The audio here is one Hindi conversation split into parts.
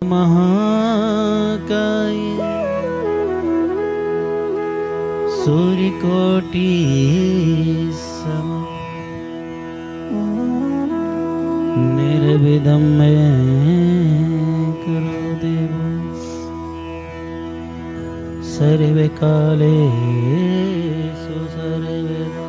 महाकाय सूर्यकोटि सम निर्विघ्नं मया कुरु देवो सर्वकालेषु सर्वदा।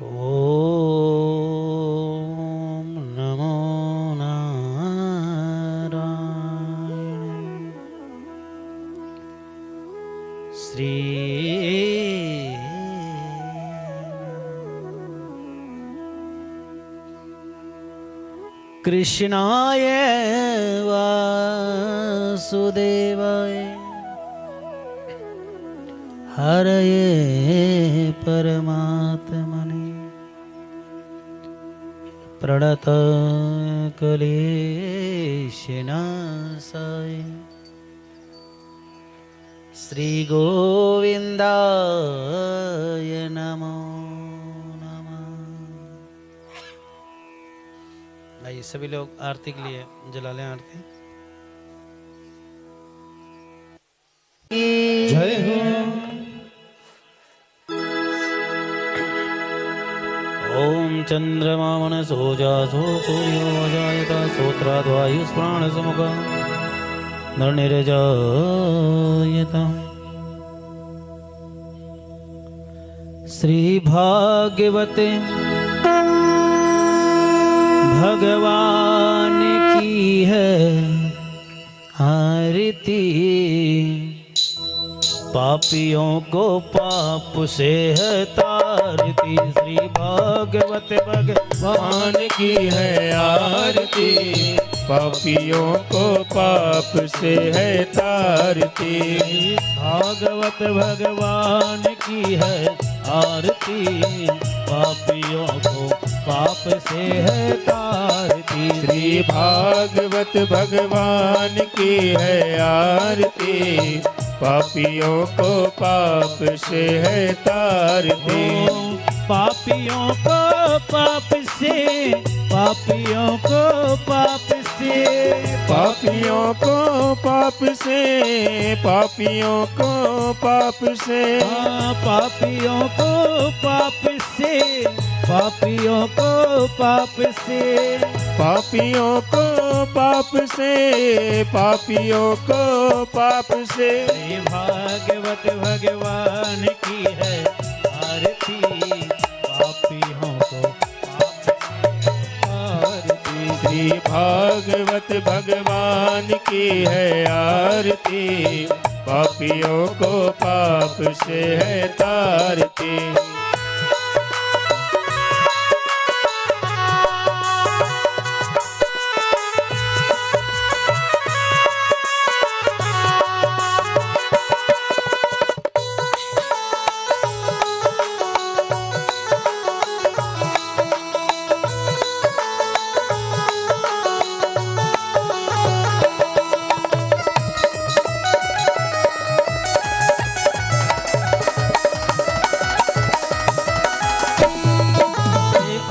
ओम नमो नारायण। श्री कृष्णाय वासुदेवाय हरये परमात्मने प्रणतक्लेशनाशाय श्री गोविंदाय नमो नमः। आइए सभी लोग आरती के लिए जला लें आरती। जय हो। ओम चंद्रमा मनसो जासो सूर्यो जायता सोत्राद्वायुस्प्राणसमुख नरनिरजायता। श्री भागवते भगवान की है आरती, पापियों को पाप से है तारती। श्री भागवत भगवान की है आरती, पापियों को पाप से है तारती। भागवत भगवान की है आरती, पापियों को पाप से है तारती। श्री भागवत भगवान की है आरती, पापियों को पाप से है तारती। पापियों को पाप से, पापियों को पाप से, पापियों को पाप से, पापियों को पाप से, पापियों को पाप से, पापियों को पाप से, पापियों को पाप से, पापियों को पाप से। श्री भागवत भगवान की है आरती, पापियों को पाप से आरती। श्री भागवत भगवान की है आरती, पापियों को पाप से है तारती।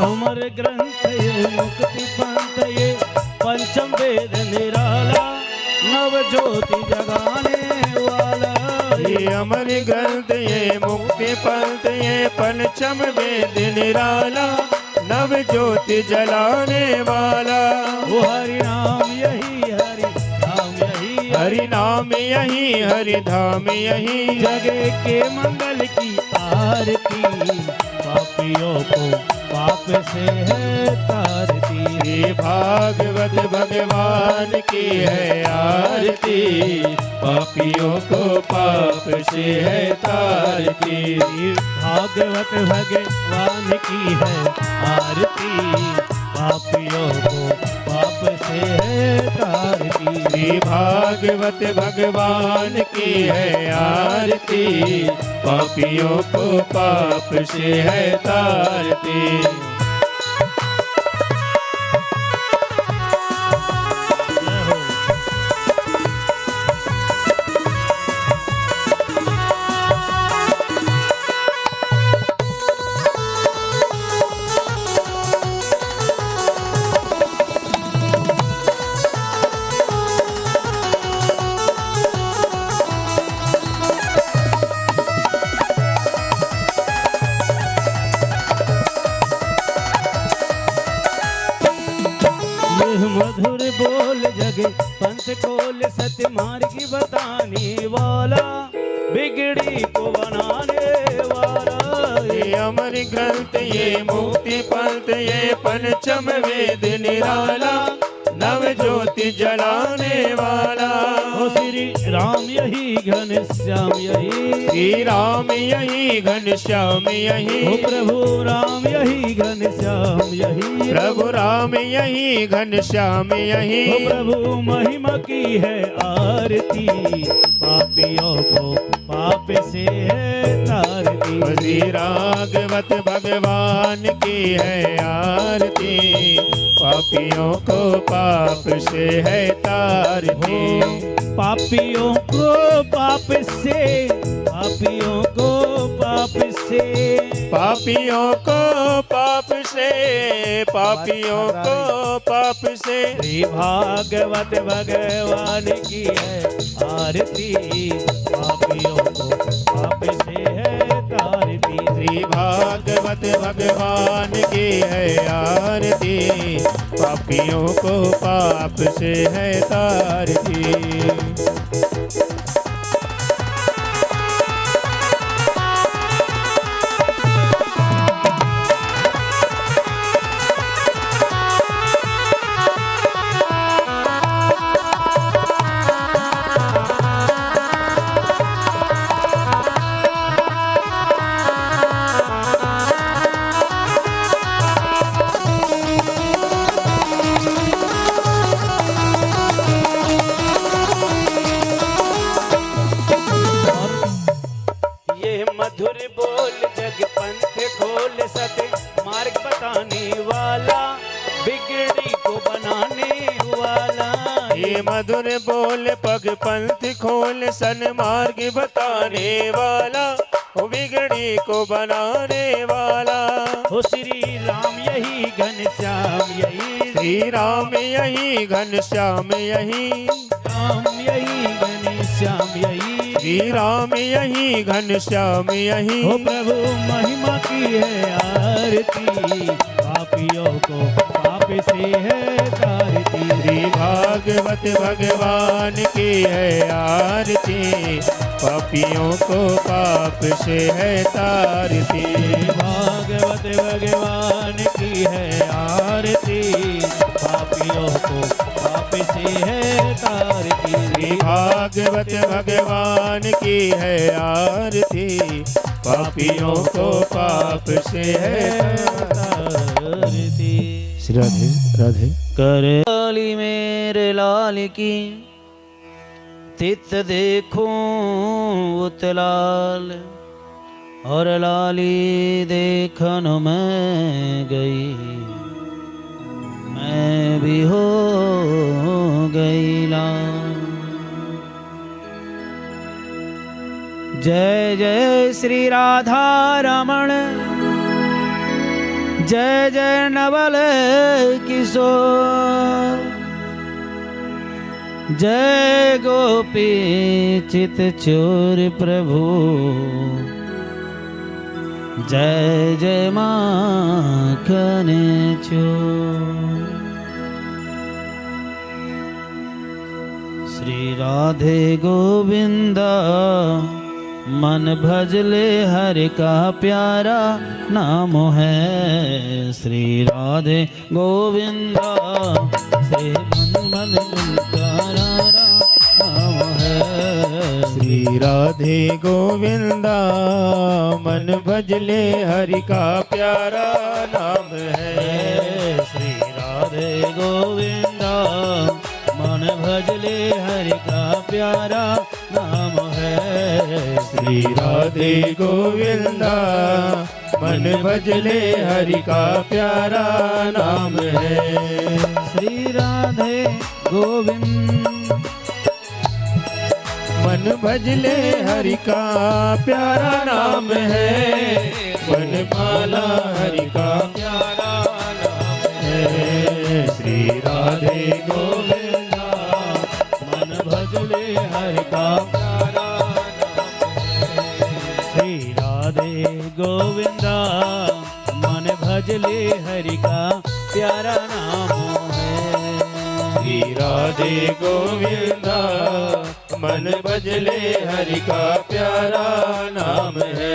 अमर ग्रंथ ये मुक्ति पंथ ये पंचम वेद निराला, नव ज्योति जगाने वाला। ये अमर ग्रंथ ये मुक्ति पंथ ये पंचम वेद निराला, नव ज्योति जलाने वाला। वो हरि नाम यही, हरि नाम यही, हरि नाम यही, हरि धाम यही। जगे के मंगल की आरती, पापियों को पाप से है तारती। श्री भागवत भगवान की है आरती, पापियों को पाप से है तारती। भागवत भगवान की है आरती, पापियों को पाप से है तारती। श्री भागवत भगवान की है आरती, पापियों को पाप से है तारती। मार्ग बताने वाला, बिगड़ी को बनाने वाला। ये अमर ग्रंथ ये मुक्ति पंथ ये पंचम वेद निराला, नव ज्योति जलाने वाला। ओ श्री राम यही घनश्याम यही, श्री राम यही घनश्याम यही, ओ प्रभु राम यही घनश्याम यही, प्रभु राम यही घनश्याम यही। ओ प्रभु महिमा की है आरती, पापियों को पाप से है तारती। श्री राघवत भगवान की है आरती, पापियों को पाप से है तारती। पापियों को पाप से, पापियों को पाप से, पापियों को पाप से, पापियों को पाप से। श्री भागवत भगवान की है आरती, पापियों को पाप से है तारती। श्री भागवत भगवान की है आरती, पापियों को पाप से है तारती। मधुर बोल जग पंथ खोल सत मार्ग बताने वाला, बिगड़ी को बनाने वाला। ये मधुर बोल पग पंथ खोल सन मार्ग बताने वाला, ओ बिगड़ी को बनाने वाला। ओ श्री राम यही घनश्याम यही, श्री राम यही घनश्याम यही, राम यही घनश्याम यही, श्री राम यही घनश्याम यही। ओ प्रभु महिमा की है आरती, पापियों को पाप से है तारती। श्री भागवत भगवान की है आरती, पापियों को पाप से है तारती। भागवत भगवान की है आरती, पापियों को पाप से है तारती। श्री भागवत भगवान की है आरती, पापियों को पाप से है तारती। राधे राधे। कर लाली मेरे लाल की, तित देखूं उतलाल, और लाली देखन में गई, मैं भी हो गई लाल। जय जय श्री राधा रमण, जय जय नवल किशोर, जय गोपी चित चोर प्रभु, जय जय माखन चोर। श्री राधे गोविंदा, मन भजले हरि का प्यारा नाम है। श्री राधे गोविंदा, से मन मन प्यारा नाम है। श्री राधे गोविंदा, मन भजले हरि का प्यारा नाम है। श्री राधे गोविंदा, मन भजले हरि का प्यारा नाम है। श्री राधे गोविंदा, मन भजले हरि का प्यारा नाम है। श्री राधे गोविंद, मन भजले हरि का प्यारा नाम है। वनमाला हरि का प्यारा नाम है। श्री राधे गोविंदा, मन भजले हरि का प्यारा नाम है। श्री राधे गोविंदा, मन भजले हरि का प्यारा नाम है। श्री राधे गोविंदा मन भजले हरि का प्यारा नाम है।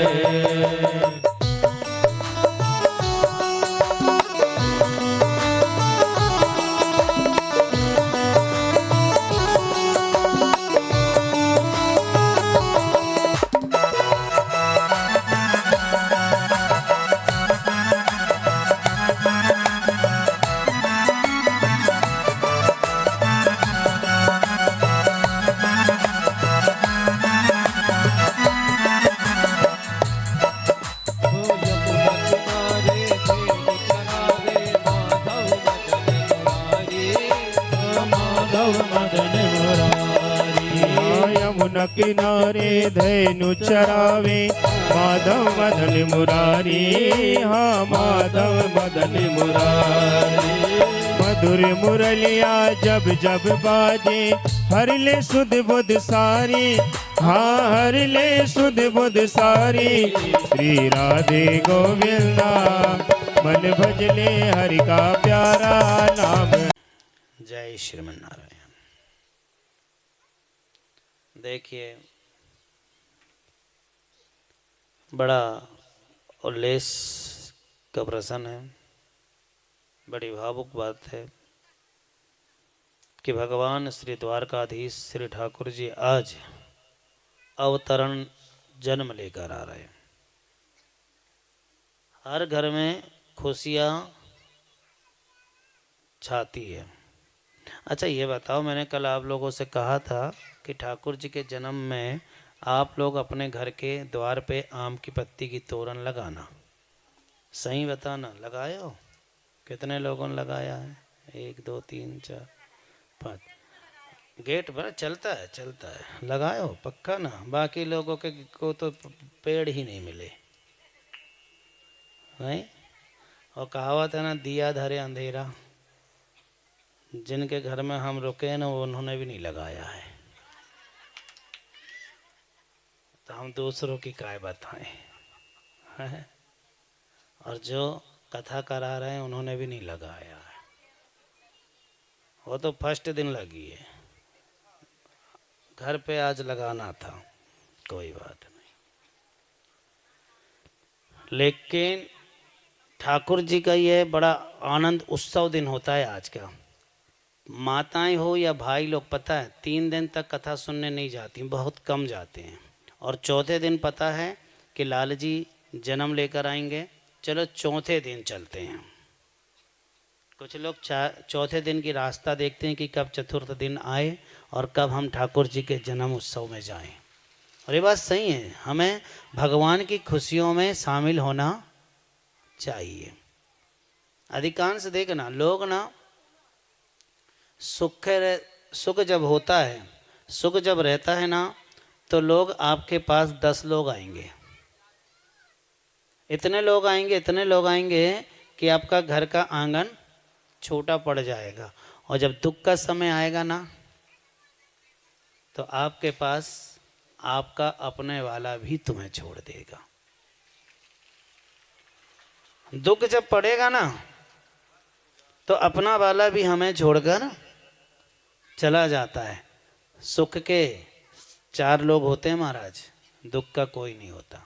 यमुना किनारे धैनु चरावे माधव मदन मुरारी, हाँ माधव मदन मुरारी। मधुर मुरलिया जब जब बाजे हर ले सुध बुध सारी, हाँ हर ले सुध बुध सारी। श्री राधे गोविंदा मन भजले हरि का प्यारा नाम। जय श्रीमन्नारायण। देखिए बड़ा उल्लेस का प्रसन्न है, बड़ी भावुक बात है कि भगवान श्री द्वारकाधीश श्री ठाकुर जी आज अवतरण जन्म लेकर आ रहे हैं। हर घर में खुशियाँ छाती है। अच्छा ये बताओ, मैंने कल आप लोगों से कहा था कि ठाकुर जी के जन्म में आप लोग अपने घर के द्वार पे आम की पत्ती की तोरण लगाना। सही बताना, लगाए हो? कितने लोगों ने लगाया है? 1 2 3 4 5। गेट पर चलता है। लगाए हो पक्का ना? बाकी लोगों के को तो पेड़ ही नहीं मिले, नहीं? और कहावत है ना, दिया धरे अंधेरा। जिनके घर में हम रुके ना उन्होंने भी नहीं लगाया है, तो हम दूसरों की काय बताएं, हैं? और जो कथा करा रहे हैं उन्होंने भी नहीं लगाया है। वो तो फर्स्ट दिन लगी है, घर पे आज लगाना था, कोई बात नहीं। लेकिन ठाकुर जी का ये बड़ा आनंद उत्सव दिन होता है आज का। माताएं हो या भाई लोग, पता है 3 दिन तक कथा सुनने नहीं जाती, बहुत कम जाते हैं। और चौथे दिन पता है कि लाल जी जन्म लेकर आएंगे, चलो चौथे दिन चलते हैं। कुछ लोग चौथे दिन की रास्ता देखते हैं कि कब चतुर्थ दिन आए और कब हम ठाकुर जी के जन्म उत्सव में जाएं। और ये बात सही है, हमें भगवान की खुशियों में शामिल होना चाहिए। अधिकांश देखना लोग ना सुख जब होता है, सुख जब रहता है ना, तो लोग आपके पास 10 लोग आएंगे, इतने लोग आएंगे कि आपका घर का आंगन छोटा पड़ जाएगा। और जब दुख का समय आएगा ना, तो आपके पास आपका अपने वाला भी तुम्हें छोड़ देगा। दुख जब पड़ेगा ना, तो अपना वाला भी हमें छोड़कर चला जाता है। सुख के 4 लोग होते हैं महाराज, दुख का कोई नहीं होता।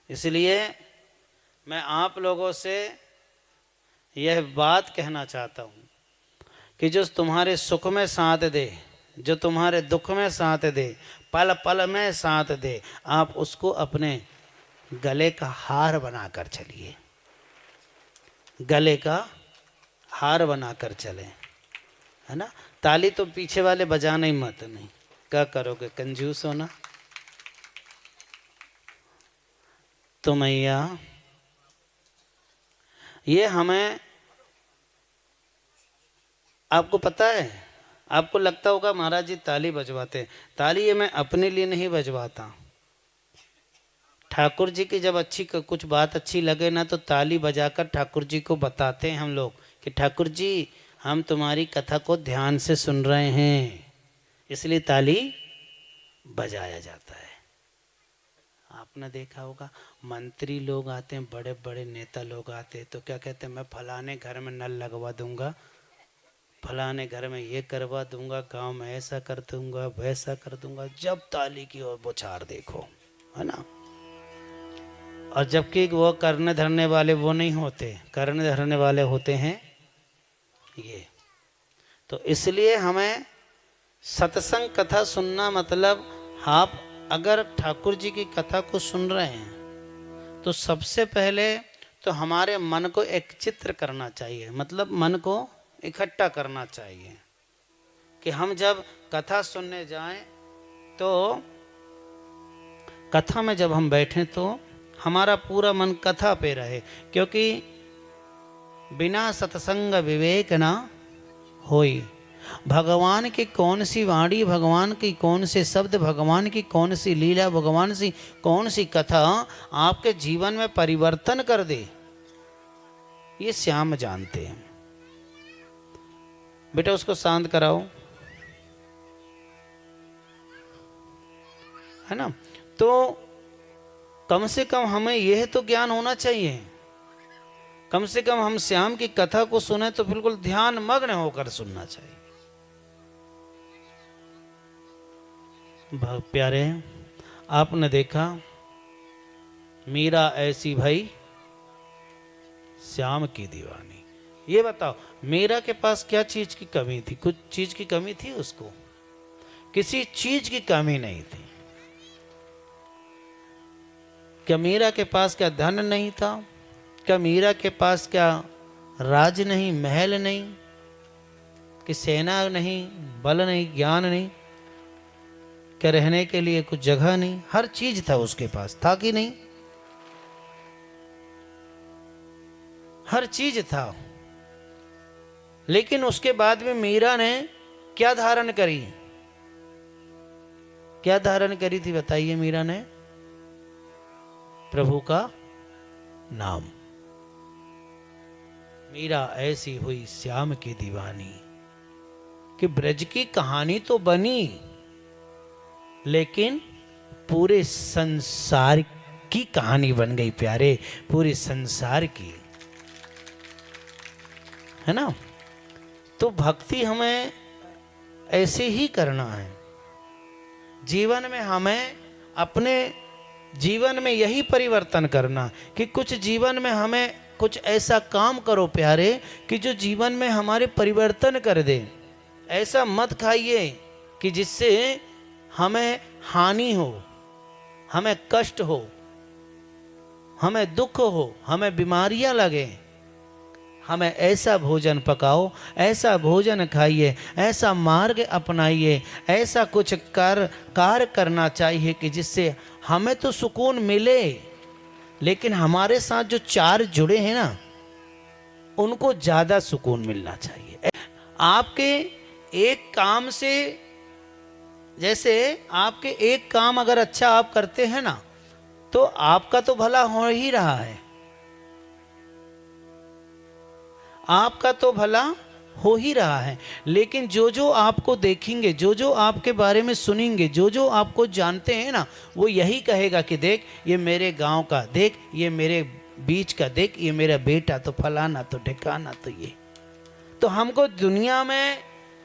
इसलिए मैं आप लोगों से यह बात कहना चाहता हूँ कि जो तुम्हारे सुख में साथ दे, जो तुम्हारे दुख में साथ दे, पल पल में साथ दे, आप उसको अपने गले का हार बनाकर चलिए, गले का हार बनाकर चले, है ना? ताली तो पीछे वाले बजाना ही मत, नहीं क्या करोगे, कंजूस हो ना? तो मैया ये हमें, आपको पता है, आपको लगता होगा महाराज जी ताली बजवाते, ताली ये मैं अपने लिए नहीं बजवाता। ठाकुर जी की जब कुछ बात अच्छी लगे ना, तो ताली बजाकर ठाकुर जी को बताते हैं हम लोग कि ठाकुर जी हम तुम्हारी कथा को ध्यान से सुन रहे हैं, इसलिए ताली बजाया जाता है। आपने देखा होगा मंत्री लोग आते हैं, बड़े बड़े नेता लोग आते हैं, तो क्या कहते हैं, मैं फलाने घर में नल लगवा दूंगा, फलाने घर में ये करवा दूंगा, गांव में ऐसा कर दूंगा, वैसा कर दूंगा, जब ताली की ओर बौछार देखो, है ना। और जबकि वो करने धरने वाले वो नहीं होते, करने धरने वाले होते हैं ये। तो इसलिए हमें सत्संग कथा सुनना मतलब, आप अगर ठाकुर जी की कथा को सुन रहे हैं तो सबसे पहले तो हमारे मन को एक चित्र करना चाहिए, मतलब मन को इकट्ठा करना चाहिए कि हम जब कथा सुनने जाएं तो कथा में जब हम बैठें तो हमारा पूरा मन कथा पे रहे, क्योंकि बिना सत्संग विवेक ना होई। भगवान की कौन सी वाणी, भगवान की कौन से शब्द, भगवान की कौन सी लीला, भगवान सी कौन सी कथा आपके जीवन में परिवर्तन कर दे, ये श्याम जानते हैं। बेटा उसको शांत कराओ, है ना। तो कम से कम हमें यह तो ज्ञान होना चाहिए, कम से कम हम श्याम की कथा को सुने तो बिल्कुल ध्यान मग्न होकर सुनना चाहिए। प्यारे, आपने देखा मीरा ऐसी भई श्याम की दीवानी। ये बताओ मीरा के पास क्या चीज की कमी थी? कुछ चीज की कमी थी उसको? किसी चीज की कमी नहीं थी। क्या मीरा के पास क्या धन नहीं था? क्या मीरा के पास क्या राज नहीं, महल नहीं, कि सेना नहीं, बल नहीं, ज्ञान नहीं, क्या रहने के लिए कुछ जगह नहीं? हर चीज था उसके पास, था कि नहीं? हर चीज था। लेकिन उसके बाद में मीरा ने क्या धारण करी? क्या धारण करी थी बताइए मीरा ने? प्रभु का नाम। मीरा ऐसी हुई श्याम की दीवानी कि ब्रज की कहानी तो बनी, लेकिन पूरे संसार की कहानी बन गई प्यारे, पूरे संसार की, है ना। तो भक्ति हमें ऐसे ही करना है। जीवन में हमें अपने जीवन में यही परिवर्तन करना कि कुछ जीवन में हमें कुछ ऐसा काम करो प्यारे कि जो जीवन में हमारे परिवर्तन कर दे। ऐसा मत खाइए कि जिससे हमें हानि हो, हमें कष्ट हो, हमें दुख हो, हमें बीमारियां लगे। हमें ऐसा भोजन पकाओ, ऐसा भोजन खाइए, ऐसा मार्ग अपनाइए, ऐसा कुछ कार्य करना चाहिए कि जिससे हमें तो सुकून मिले, लेकिन हमारे साथ जो चार जुड़े हैं ना, उनको ज्यादा सुकून मिलना चाहिए। आपके एक काम से, जैसे आपके एक काम अगर अच्छा आप करते हैं ना, तो आपका तो भला हो ही रहा है, आपका तो भला हो ही रहा है। लेकिन जो जो आपको देखेंगे, जो जो आपके बारे में सुनेंगे, जो जो आपको जानते हैं ना, वो यही कहेगा कि देख ये मेरे गांव का, देख ये मेरे बीच का, देख ये मेरा बेटा तो फलाना तो ठिकाना तो ये। तो हमको दुनिया में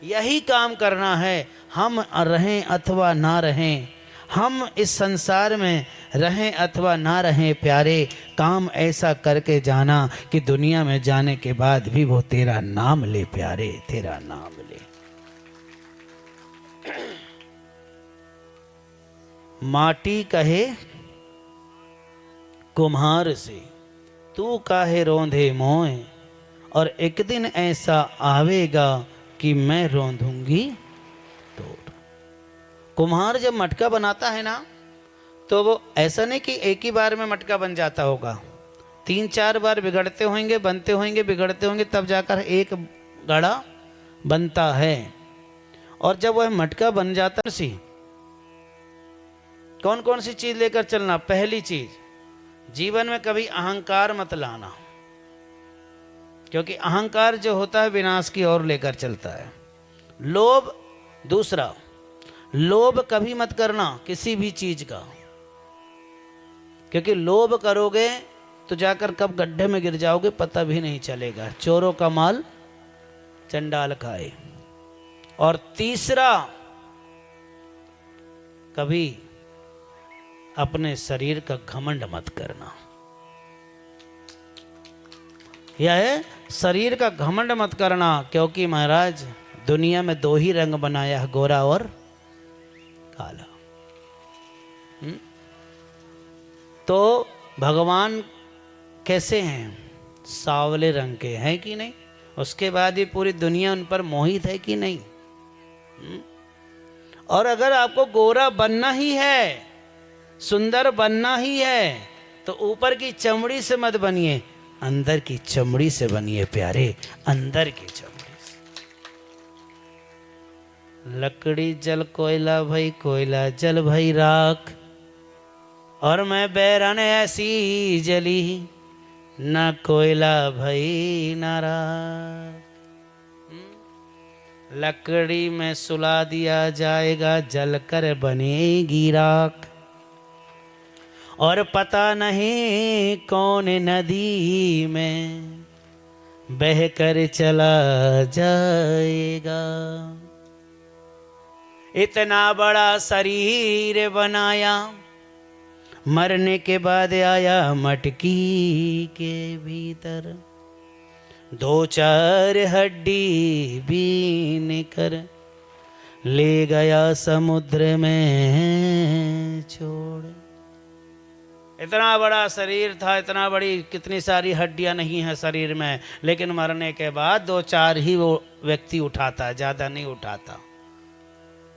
यही काम करना है, हम रहें अथवा ना रहें, हम इस संसार में रहें अथवा ना रहें प्यारे, काम ऐसा करके जाना कि दुनिया में जाने के बाद भी वो तेरा नाम ले प्यारे, तेरा नाम ले। माटी कहे कुम्हार से, तू काहे रोंधे मोए, और एक दिन ऐसा आवेगा कि मैं रोंधूंगी तोड़। कुम्हार जब मटका बनाता है ना, तो वो ऐसा नहीं कि एक ही बार में मटका बन जाता होगा, 3-4 बार बिगड़ते होंगे, बनते होंगे, बिगड़ते होंगे, तब जाकर एक घड़ा बनता है। और जब वह मटका बन जाता है, कौन कौन सी चीज लेकर चलना? पहली चीज, जीवन में कभी अहंकार मत लाना, क्योंकि अहंकार जो होता है विनाश की ओर लेकर चलता है। लोभ, दूसरा लोभ कभी मत करना किसी भी चीज का, क्योंकि लोभ करोगे तो जाकर कब गड्ढे में गिर जाओगे पता भी नहीं चलेगा। चोरों का माल चंडाल खाए। और तीसरा, कभी अपने शरीर का घमंड मत करना। यह है शरीर का घमंड मत करना, क्योंकि महाराज दुनिया में दो ही रंग बनाया है, गोरा और काला। तो भगवान कैसे हैं? सांवले रंग के हैं कि नहीं? उसके बाद ये पूरी दुनिया उन पर मोहित है कि नहीं? और अगर आपको गोरा बनना ही है, सुंदर बनना ही है, तो ऊपर की चमड़ी से मत बनिए, अंदर की चमड़ी से बनिए प्यारे, अंदर की चमड़ी से। लकड़ी जल कोयला भई, कोयला जल भई राख, और मैं बैरन ऐसी जली, ना कोयला भई ना राख। लकड़ी में सुला दिया जाएगा, जल कर बनेगी राख, और पता नहीं कौन नदी में बह कर चला जाएगा। इतना बड़ा शरीर बनाया, मरने के बाद आया मटकी के भीतर, दो चार हड्डी बीन कर ले गया समुद्र में छोड़। इतना बड़ा शरीर था, इतना बड़ी, कितनी सारी हड्डियां नहीं है शरीर में, लेकिन मरने के बाद दो चार ही वो व्यक्ति उठाता है, ज़्यादा नहीं उठाता।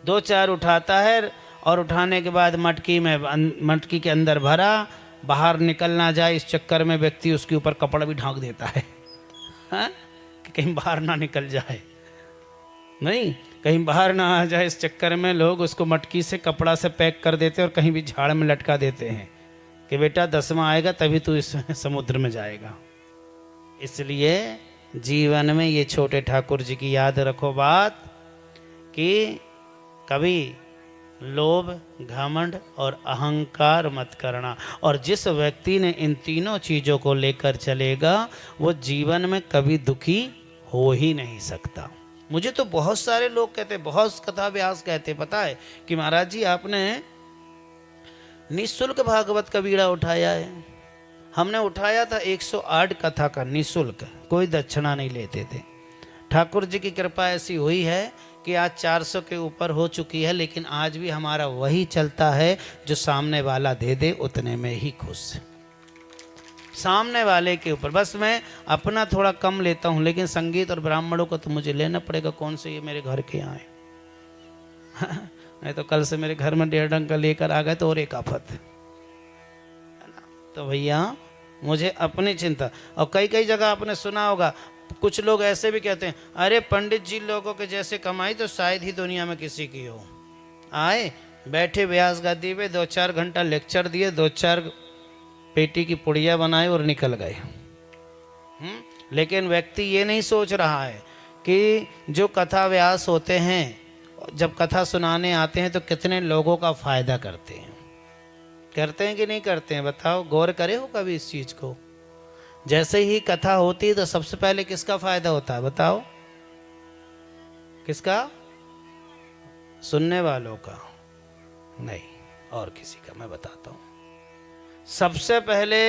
दो चार उठाता है, और उठाने के बाद मटकी के अंदर भरा, बाहर निकल ना जाए इस चक्कर में व्यक्ति उसके ऊपर कपड़ा भी ढांक देता है, हाँ? कि कहीं बाहर ना निकल जाए, नहीं कहीं बाहर ना आ जाए इस चक्कर में लोग उसको मटकी से कपड़ा से पैक कर देते हैं और कहीं भी झाड़ में लटका देते हैं कि बेटा 10वां आएगा तभी तू इस समुद्र में जाएगा। इसलिए जीवन में ये छोटे ठाकुर जी की याद रखो बात, कि कभी लोभ, घमंड और अहंकार मत करना। और जिस व्यक्ति ने इन तीनों चीज़ों को लेकर चलेगा, वो जीवन में कभी दुखी हो ही नहीं सकता। मुझे तो बहुत सारे लोग कहते, बहुत कथा व्यास कहते, पता है कि महाराज जी आपने निःशुल्क भागवत का बीड़ा उठाया है। हमने उठाया था 108 कथा का निःशुल्क, कोई दक्षिणा नहीं लेते थे। ठाकुर जी की कृपा ऐसी हुई है कि आज 400 के ऊपर हो चुकी है, लेकिन आज भी हमारा वही चलता है, जो सामने वाला दे दे उतने में ही खुश। सामने वाले के ऊपर, बस मैं अपना थोड़ा कम लेता हूँ, लेकिन संगीत और ब्राह्मणों को तो मुझे लेना पड़ेगा, कौन से ये मेरे घर के आए। नहीं तो कल से मेरे घर में 1.5 डंका लेकर आ गए तो और एक आफत है ना। तो भैया मुझे अपनी चिंता। और कई कई जगह आपने सुना होगा, कुछ लोग ऐसे भी कहते हैं, अरे पंडित जी लोगों के जैसे कमाई तो शायद ही दुनिया में किसी की हो। आए बैठे व्यास गद्दी पे, 2-4 घंटा लेक्चर दिए, 2-4 पेटी की पुड़िया बनाए और निकल गए। लेकिन व्यक्ति ये नहीं सोच रहा है कि जो कथा व्यास होते हैं, जब कथा सुनाने आते हैं तो कितने लोगों का फायदा करते हैं। करते हैं कि नहीं करते हैं? बताओ, गौर करे हो कभी इस चीज को? जैसे ही कथा होती है तो सबसे पहले किसका फायदा होता है? बताओ किसका? सुनने वालों का नहीं, और किसी का। मैं बताता हूं, सबसे पहले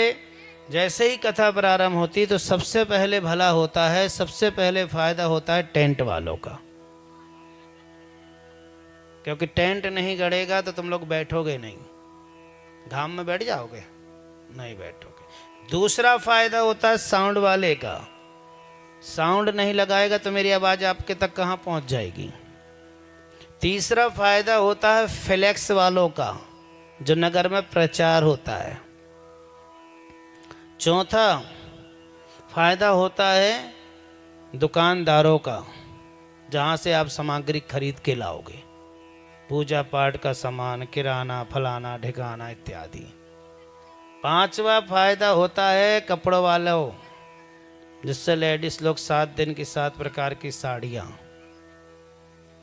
जैसे ही कथा प्रारंभ होती तो सबसे पहले भला होता है, सबसे पहले फायदा होता है टेंट वालों का। क्योंकि टेंट नहीं गड़ेगा तो तुम लोग बैठोगे नहीं, घाम में बैठ जाओगे, नहीं बैठोगे। दूसरा फायदा होता है साउंड वाले का। साउंड नहीं लगाएगा तो मेरी आवाज आपके तक कहाँ पहुंच जाएगी। तीसरा फायदा होता है फ्लेक्स वालों का, जो नगर में प्रचार होता है। चौथा फायदा होता है दुकानदारों का, जहाँ से आप सामग्री खरीद के लाओगे, पूजा पाठ का सामान, किराना, फलाना ढिकाना इत्यादि। पांचवा फायदा होता है कपड़ों वालों, जिससे लेडीज लोग 7 दिन की 7 प्रकार की साड़ियाँ,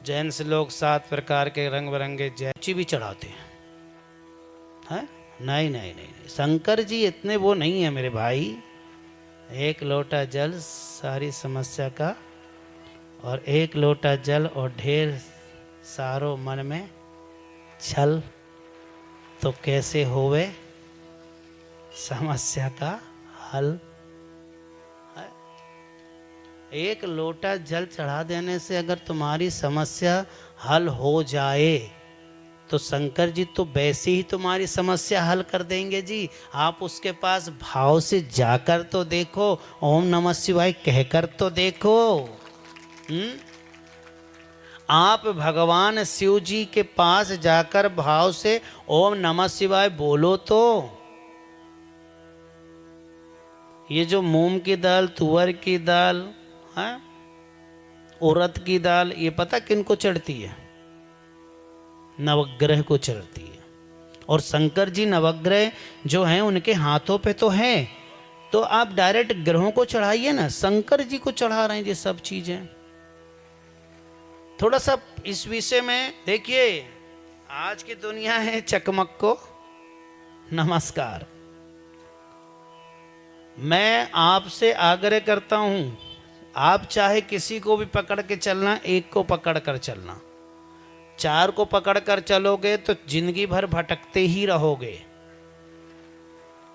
जेंट्स लोग 7 प्रकार के रंग बिरंगे जैची भी चढ़ाते हैं। नहीं नहीं नहीं नहीं, शंकर जी इतने वो नहीं है मेरे भाई। 1 लोटा जल सारी समस्या का और एक लोटा जल और ढेर सारो मन में छल, तो कैसे होवे समस्या का हल। एक लोटा जल चढ़ा देने से अगर तुम्हारी समस्या हल हो जाए तो शंकर जी तो वैसे ही तुम्हारी समस्या हल कर देंगे जी। आप उसके पास भाव से जाकर तो देखो, ओम नमः शिवाय कहकर तो देखो। आप भगवान शिव जी के पास जाकर भाव से ओम नमः शिवाय बोलो तो ये जो मूंग की दाल, तुअर की दाल, हाँ, उड़द की दाल, ये पता किनको चढ़ती है? नवग्रह को चढ़ती है। और शंकर जी नवग्रह जो हैं उनके हाथों पे तो है, तो आप डायरेक्ट ग्रहों को चढ़ाइए ना, शंकर जी को चढ़ा रहे हैं ये सब चीजें। थोड़ा सा इस विषय में देखिए, आज की दुनिया है चकमक को नमस्कार। मैं आपसे आग्रह करता हूं, आप चाहे किसी को भी पकड़ के चलना, एक को पकड़ कर चलना। चार को पकड़ कर चलोगे तो जिंदगी भर भटकते ही रहोगे।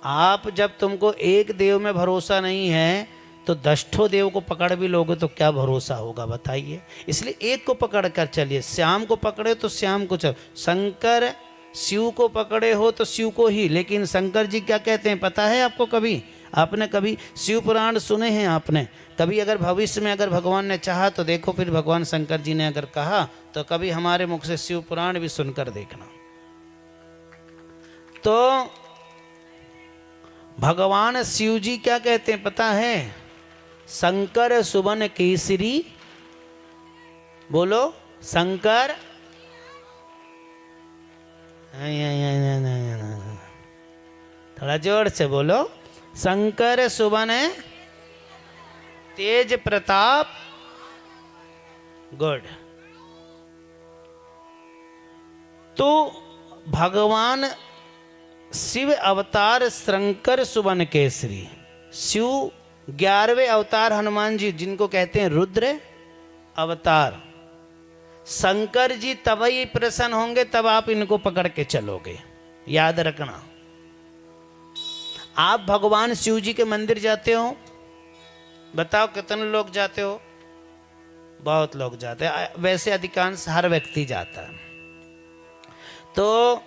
आप जब तुमको एक देव में भरोसा नहीं है तो 10ठो देव को पकड़ भी लोगे तो क्या भरोसा होगा बताइए। इसलिए एक को पकड़ कर चलिए। श्याम को पकड़े तो श्याम को चल, शंकर शिव को पकड़े हो तो शिव को ही। लेकिन शंकर जी क्या कहते हैं पता है आपको? कभी आपने कभी शिव पुराण सुने हैं आपने? कभी अगर भविष्य में अगर भगवान ने चाहा तो देखो, फिर भगवान शंकर जी ने अगर कहा तो कभी हमारे मुख से शिव पुराण भी सुनकर देखना। तो भगवान शिव जी क्या कहते हैं पता है? शंकर सुवन केसरी, बोलो शंकर, थोड़ा जोर से बोलो, शंकर सुवन तेज प्रताप, गुड। तो भगवान शिव अवतार शंकर सुवन केसरी, शिव 11वें अवतार हनुमान जी जिनको कहते हैं रुद्र अवतार। शंकर जी तब ही प्रसन्न होंगे तब आप इनको पकड़ के चलोगे, याद रखना। आप भगवान शिव जी के मंदिर जाते हो, बताओ कितने लोग जाते हो? बहुत लोग जाते हैं, वैसे अधिकांश हर व्यक्ति जाता है। तो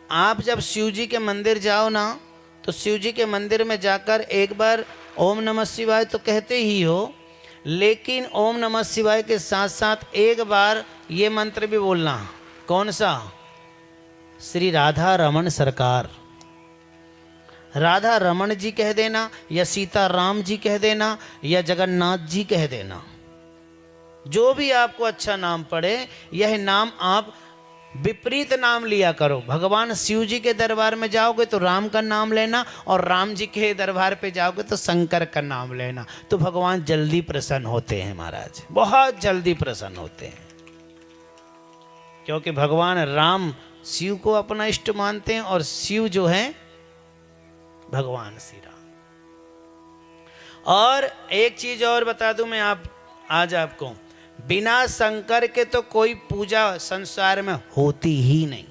आप जब शिव जी के मंदिर जाओ ना, तो शिव जी के मंदिर में जाकर एक बार ओम नमः शिवाय तो कहते ही हो, लेकिन ओम नमः शिवाय के साथ साथ एक बार ये मंत्र भी बोलना। कौन सा? श्री राधा रमन सरकार, राधा रमन जी कह देना, या सीता राम जी कह देना, या जगन्नाथ जी कह देना। जो भी आपको अच्छा नाम पड़े, यह नाम आप विपरीत नाम लिया करो। भगवान शिव जी के दरबार में जाओगे तो राम का नाम लेना, और राम जी के दरबार पे जाओगे तो शंकर का नाम लेना। तो भगवान जल्दी प्रसन्न होते हैं महाराज, बहुत जल्दी प्रसन्न होते हैं। क्योंकि भगवान राम शिव को अपना इष्ट मानते हैं, और शिव जो है भगवान श्री राम। और एक चीज और बता दूं मैं आज आपको, बिना शंकर के तो कोई पूजा संसार में होती ही नहीं।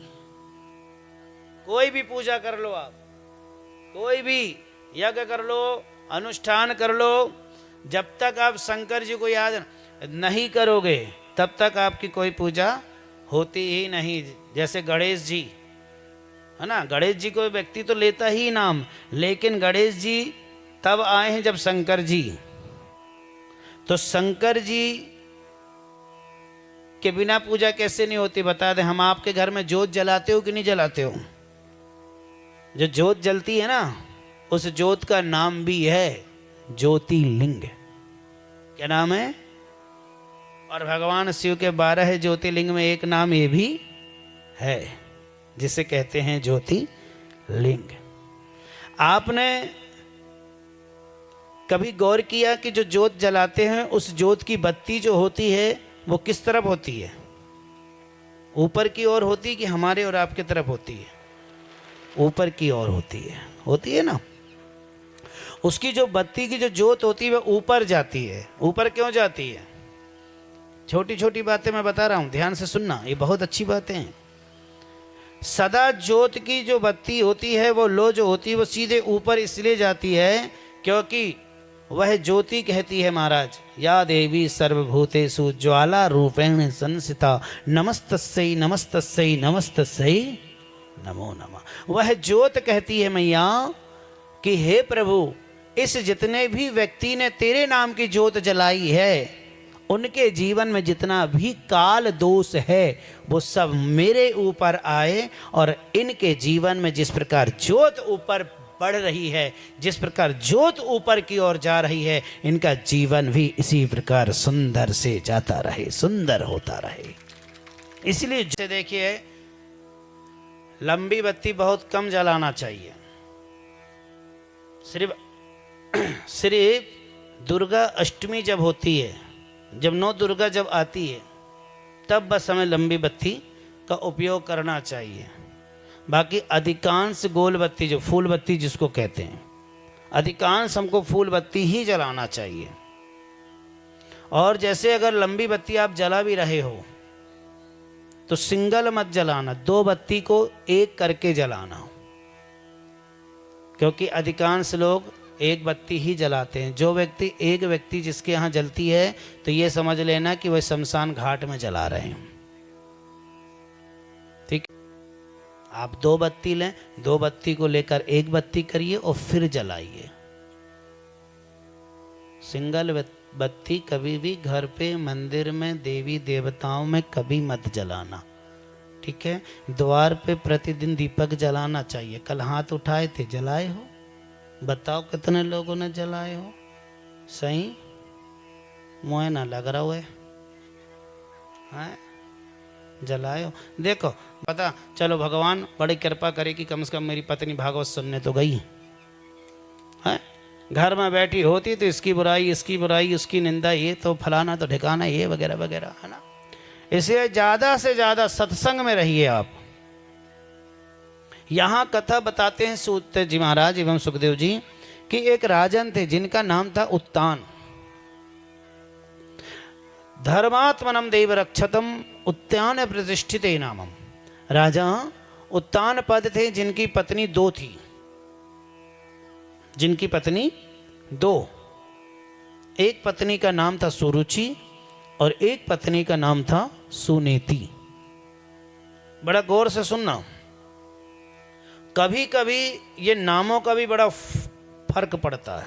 कोई भी पूजा कर लो आप, कोई भी यज्ञ कर लो, अनुष्ठान कर लो, जब तक आप शंकर जी को याद नहीं करोगे तब तक आपकी कोई पूजा होती ही नहीं। जैसे गणेश जी है ना, गणेश जी को व्यक्ति तो लेता ही नाम, लेकिन गणेश जी तब आए हैं जब शंकर जी। तो शंकर जी के बिना पूजा कैसे नहीं होती बता दें। हम आपके घर में जोत जलाते हो कि नहीं जलाते हो? जो जोत जलती है ना, उस जोत का नाम भी है ज्योतिर्लिंग। क्या नाम है? और भगवान शिव के 12 ज्योतिर्लिंग में एक नाम ये भी है, जिसे कहते हैं ज्योतिर्लिंग। आपने कभी गौर किया कि जो जोत जलाते हैं उस जोत की बत्ती जो होती है वो किस तरफ होती है? ऊपर की ओर होती है कि हमारे और आपकी तरफ होती है? ऊपर की ओर होती है ना। उसकी जो बत्ती की जो जोत होती है वह ऊपर जाती है। ऊपर क्यों जाती है? छोटी छोटी बातें मैं बता रहा हूं, ध्यान से सुनना, ये बहुत अच्छी बातें हैं। सदा ज्योत की जो बत्ती होती है, वो लो जो होती है, वो सीधे ऊपर इसलिए जाती है क्योंकि वह ज्योति कहती है महाराज, या देवी सर्वभूतेषु ज्वाला रूपेण संस्थिता नमस्तस्यै नमस्तस्यै नमस्तस्यै नमो नमः। वह ज्योत कहती है मैया कि हे प्रभु, इस जितने भी व्यक्ति ने तेरे नाम की ज्योत जलाई है, उनके जीवन में जितना भी काल दोष है वो सब मेरे ऊपर आए, और इनके जीवन में जिस प्रकार ज्योत ऊपर बढ़ रही है, जिस प्रकार ज्योत ऊपर की ओर जा रही है, इनका जीवन भी इसी प्रकार सुंदर से जाता रहे, सुंदर होता रहे। इसलिए जैसे देखिए, लंबी बत्ती बहुत कम जलाना चाहिए। सिर्फ दुर्गा अष्टमी जब होती है, जब 9 दुर्गा जब आती है, तब बस हमें लंबी बत्ती का उपयोग करना चाहिए। बाकी अधिकांश गोल बत्ती, जो फूल बत्ती जिसको कहते हैं, अधिकांश हमको फूल बत्ती ही जलाना चाहिए। और जैसे अगर लंबी बत्ती आप जला भी रहे हो तो सिंगल मत जलाना, 2 बत्ती को एक करके जलाना, क्योंकि अधिकांश लोग एक बत्ती ही जलाते हैं। जो व्यक्ति एक व्यक्ति जिसके यहाँ जलती है, तो ये समझ लेना कि वह शमशान घाट में जला रहे हैं। ठीक, आप 2 बत्ती लें, 2 बत्ती को लेकर एक बत्ती करिए और फिर जलाइए। सिंगल बत्ती कभी भी घर पे, मंदिर में, देवी देवताओं में कभी मत जलाना। ठीक है, द्वार पे प्रतिदिन दीपक जलाना चाहिए। कल हाथ उठाए थे, जलाए हो? बताओ कितने लोगों ने जलाए हो? सही मुँह ना लग रहा है, जलाए हो? देखो पता, चलो भगवान बड़ी कृपा करे कि कम से कम मेरी पत्नी भागवत सुनने तो गई है। घर में बैठी होती तो इसकी बुराई, इसकी बुराई, उसकी निंदा, ये तो फलाना तो ठिकाना, ये वगैरह वगैरह, है ना। इसलिए ज़्यादा से ज़्यादा सत्संग में रहिए आप। यहाँ कथा बताते हैं सूत जी महाराज एवं सुखदेव जी कि एक राजन थे जिनका नाम था उत्तान। धर्मात्मनम देव रक्षतम उत्तान प्रतिष्ठिते नामम। राजा उत्तान पद थे जिनकी पत्नी 2 थी, जिनकी पत्नी 2, एक पत्नी का नाम था सुरुचि और एक पत्नी का नाम था सुनीति। बड़ा गौर से सुनना, कभी कभी ये नामों का भी बड़ा फर्क पड़ता है।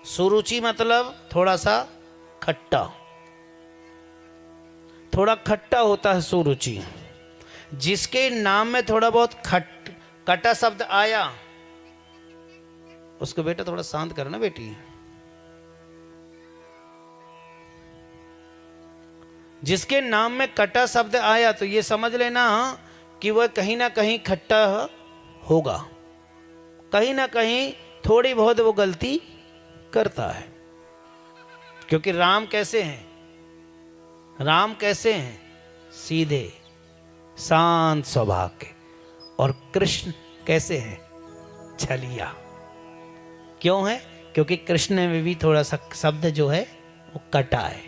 सुरुचि मतलब थोड़ा सा खट्टा, थोड़ा खट्टा होता है सुरुचि। जिसके नाम में थोड़ा बहुत खट्टा शब्द आया, उसको बेटा थोड़ा शांत करना बेटी। जिसके नाम में कटा शब्द आया तो ये समझ लेना कि वह कहीं ना कहीं खट्टा होगा, कहीं ना कहीं थोड़ी बहुत वो गलती करता है। क्योंकि राम कैसे हैं? राम कैसे हैं? सीधे शांत स्वभाव के। और कृष्ण कैसे हैं? छलिया। क्यों है? क्योंकि कृष्ण में भी थोड़ा सा शब्द जो है वो कटा है।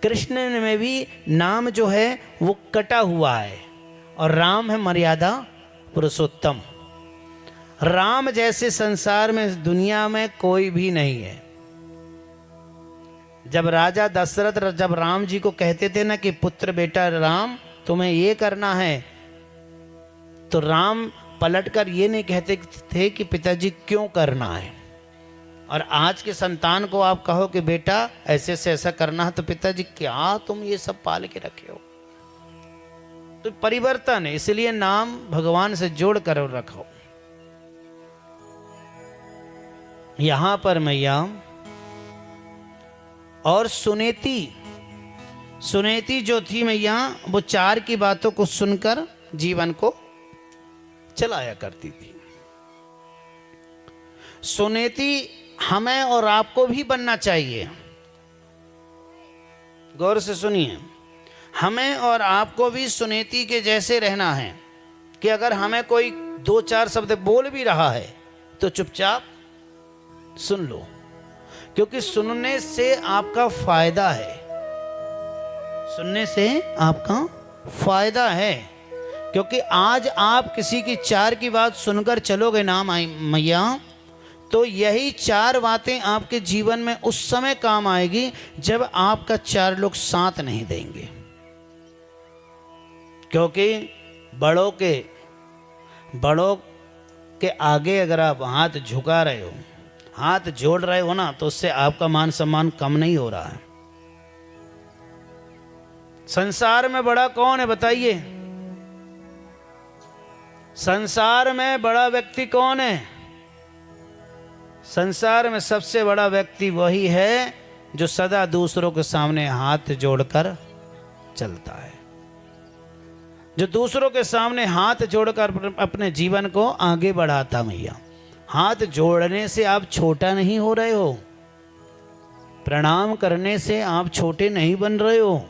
कृष्ण में भी नाम जो है वो कटा हुआ है, और राम है मर्यादा पुरुषोत्तम। राम जैसे संसार में, दुनिया में कोई भी नहीं है। जब राजा दशरथ जब राम जी को कहते थे ना कि पुत्र बेटा राम तुम्हें ये करना है, तो राम पलटकर ये नहीं कहते थे कि पिताजी क्यों करना है। और आज के संतान को आप कहो कि बेटा ऐसे से ऐसा करना है, तो पिताजी क्या तुम ये सब पाल के रखे हो? तो परिवर्तन है, इसलिए नाम भगवान से जोड़ कर रखो। यहां पर मैया और सुनेती जो थी मैया, वो 4 की बातों को सुनकर जीवन को चलाया करती थी। सुनेती हमें और आपको भी बनना चाहिए। गौर से सुनिए, हमें और आपको भी सुनेती के जैसे रहना है कि अगर हमें कोई 2-4 शब्द बोल भी रहा है तो चुपचाप सुन लो, क्योंकि सुनने से आपका फायदा है। सुनने से आपका फायदा है, क्योंकि आज आप किसी की 4 की बात सुनकर चलोगे ना मैया, तो यही 4 बातें आपके जीवन में उस समय काम आएगी जब आपका 4 लोग साथ नहीं देंगे। क्योंकि बड़ों के आगे अगर आप हाथ झुका रहे हो, हाथ जोड़ रहे हो ना, तो उससे आपका मान सम्मान कम नहीं हो रहा है। संसार में बड़ा कौन है बताइए? संसार में बड़ा व्यक्ति कौन है? संसार में सबसे बड़ा व्यक्ति वही है जो सदा दूसरों के सामने हाथ जोड़कर चलता है, जो दूसरों के सामने हाथ जोड़कर अपने जीवन को आगे बढ़ाता। मैया, हाथ जोड़ने से आप छोटा नहीं हो रहे हो, प्रणाम करने से आप छोटे नहीं बन रहे हो,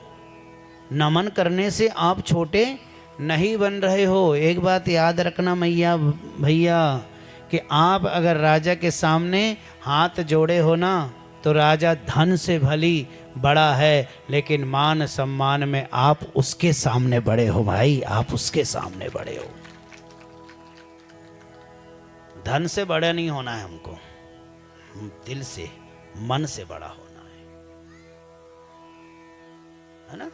नमन करने से आप छोटे नहीं बन रहे हो। एक बात याद रखना मैया भैया, कि आप अगर राजा के सामने हाथ जोड़े हो ना, तो राजा धन से भली बड़ा है, लेकिन मान सम्मान में आप उसके सामने बड़े हो भाई, आप उसके सामने बड़े हो। धन से बड़ा नहीं होना है हमको, दिल से, मन से बड़ा होना है ना?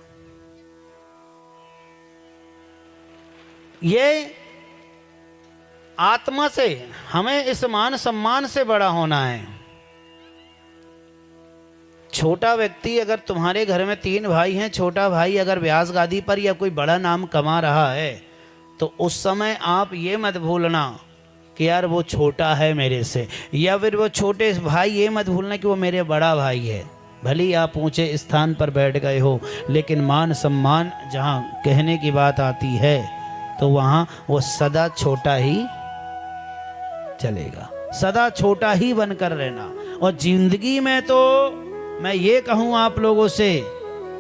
ये आत्मा से हमें इस मान सम्मान से बड़ा होना है। छोटा व्यक्ति, अगर तुम्हारे घर में 3 भाई हैं, छोटा भाई अगर व्यास गादी पर या कोई बड़ा नाम कमा रहा है, तो उस समय आप ये मत भूलना कि यार वो छोटा है मेरे से, या फिर वो छोटे भाई ये मत भूलना कि वो मेरे बड़ा भाई है। भले ही आप ऊंचे स्थान पर बैठ गए हो, लेकिन मान सम्मान जहाँ कहने की बात आती है, तो वहाँ वो सदा छोटा ही चलेगा, सदा छोटा ही बनकर रहना। और जिंदगी में तो मैं ये कहूँ आप लोगों से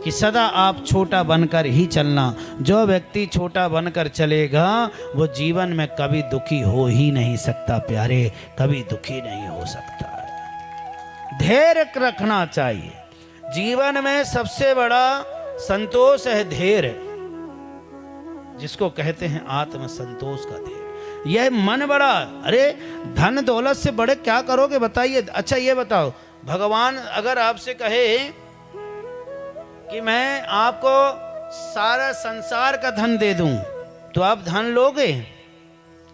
कि सदा आप छोटा बनकर ही चलना। जो व्यक्ति छोटा बनकर चलेगा वो जीवन में कभी दुखी हो ही नहीं सकता प्यारे, कभी दुखी नहीं हो सकता है। धैर्य रखना चाहिए। जीवन में सबसे बड़ा संतोष है धैर्य, जिसको कहते हैं आत्म संतोष का धैर्य। यह मन बड़ा, अरे धन दौलत से बड़े क्या करोगे बताइए? अच्छा ये बताओ, भगवान अगर आपसे कहे कि मैं आपको सारा संसार का धन दे दूं, तो आप धन लोगे?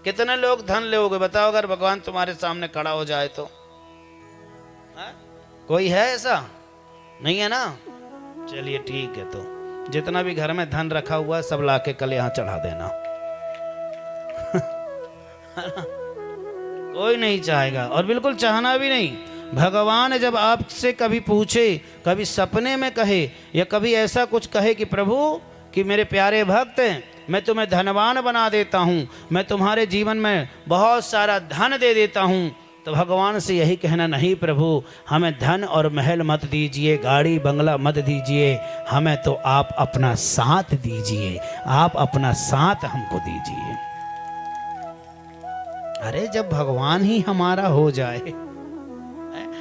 कितने लोग धन लोगे बताओ, अगर भगवान तुम्हारे सामने खड़ा हो जाए तो? कोई है ऐसा? नहीं है ना? चलिए ठीक है, तो जितना भी घर में धन रखा हुआ है सब लाके कल यहाँ चढ़ा देना। कोई नहीं चाहेगा, और बिल्कुल चाहना भी नहीं। भगवान जब आपसे कभी पूछे, कभी सपने में कहे, या कभी ऐसा कुछ कहे कि प्रभु कि मेरे प्यारे भक्त हैं, मैं तुम्हें धनवान बना देता हूँ, मैं तुम्हारे जीवन में बहुत सारा धन दे देता हूँ, तो भगवान से यही कहना, नहीं प्रभु हमें धन और महल मत दीजिए, गाड़ी बंगला मत दीजिए, हमें तो आप अपना साथ दीजिए, आप अपना साथ हमको दीजिए। अरे जब भगवान ही हमारा हो जाए,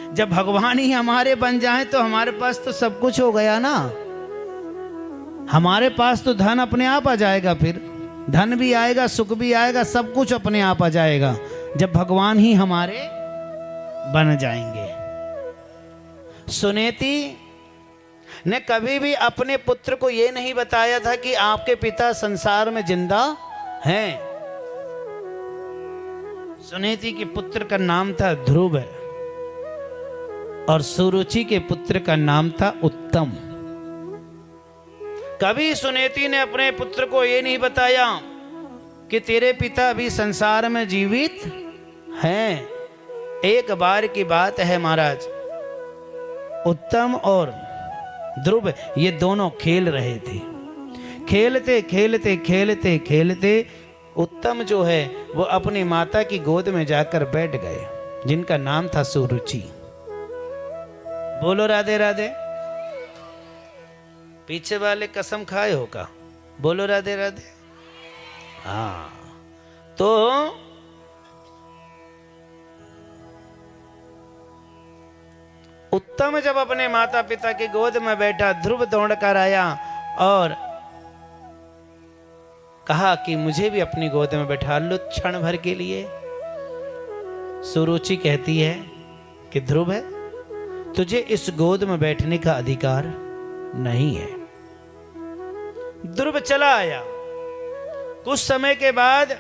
जब भगवान ही हमारे बन जाए, तो हमारे पास तो सब कुछ हो गया ना। हमारे पास तो धन अपने आप आ जाएगा, फिर धन भी आएगा, सुख भी आएगा, सब कुछ अपने आप आ जाएगा जब भगवान ही हमारे बन जाएंगे। सुनेती ने कभी भी अपने पुत्र को यह नहीं बताया था कि आपके पिता संसार में जिंदा हैं। सुनीति के पुत्र का नाम था ध्रुव और सुरुचि के पुत्र का नाम था उत्तम। कभी सुनीति ने अपने पुत्र को ये नहीं बताया कि तेरे पिता अभी संसार में जीवित हैं। एक बार की बात है महाराज, उत्तम और ध्रुव ये दोनों खेल रहे थे। खेलते खेलते खेलते खेलते उत्तम जो है वो अपनी माता की गोद में जाकर बैठ गए, जिनका नाम था सुरुचि। बोलो राधे राधे। पीछे वाले कसम खाए हो का? बोलो राधे राधे। हाँ, तो उत्तम जब अपने माता पिता की गोद में बैठा, ध्रुव दौड़ कर आया और कहा कि मुझे भी अपनी गोद में बैठा लो क्षण भर के लिए। सुरुचि कहती है कि ध्रुव है, तुझे इस गोद में बैठने का अधिकार नहीं है। ध्रुव चला आया। कुछ समय के बाद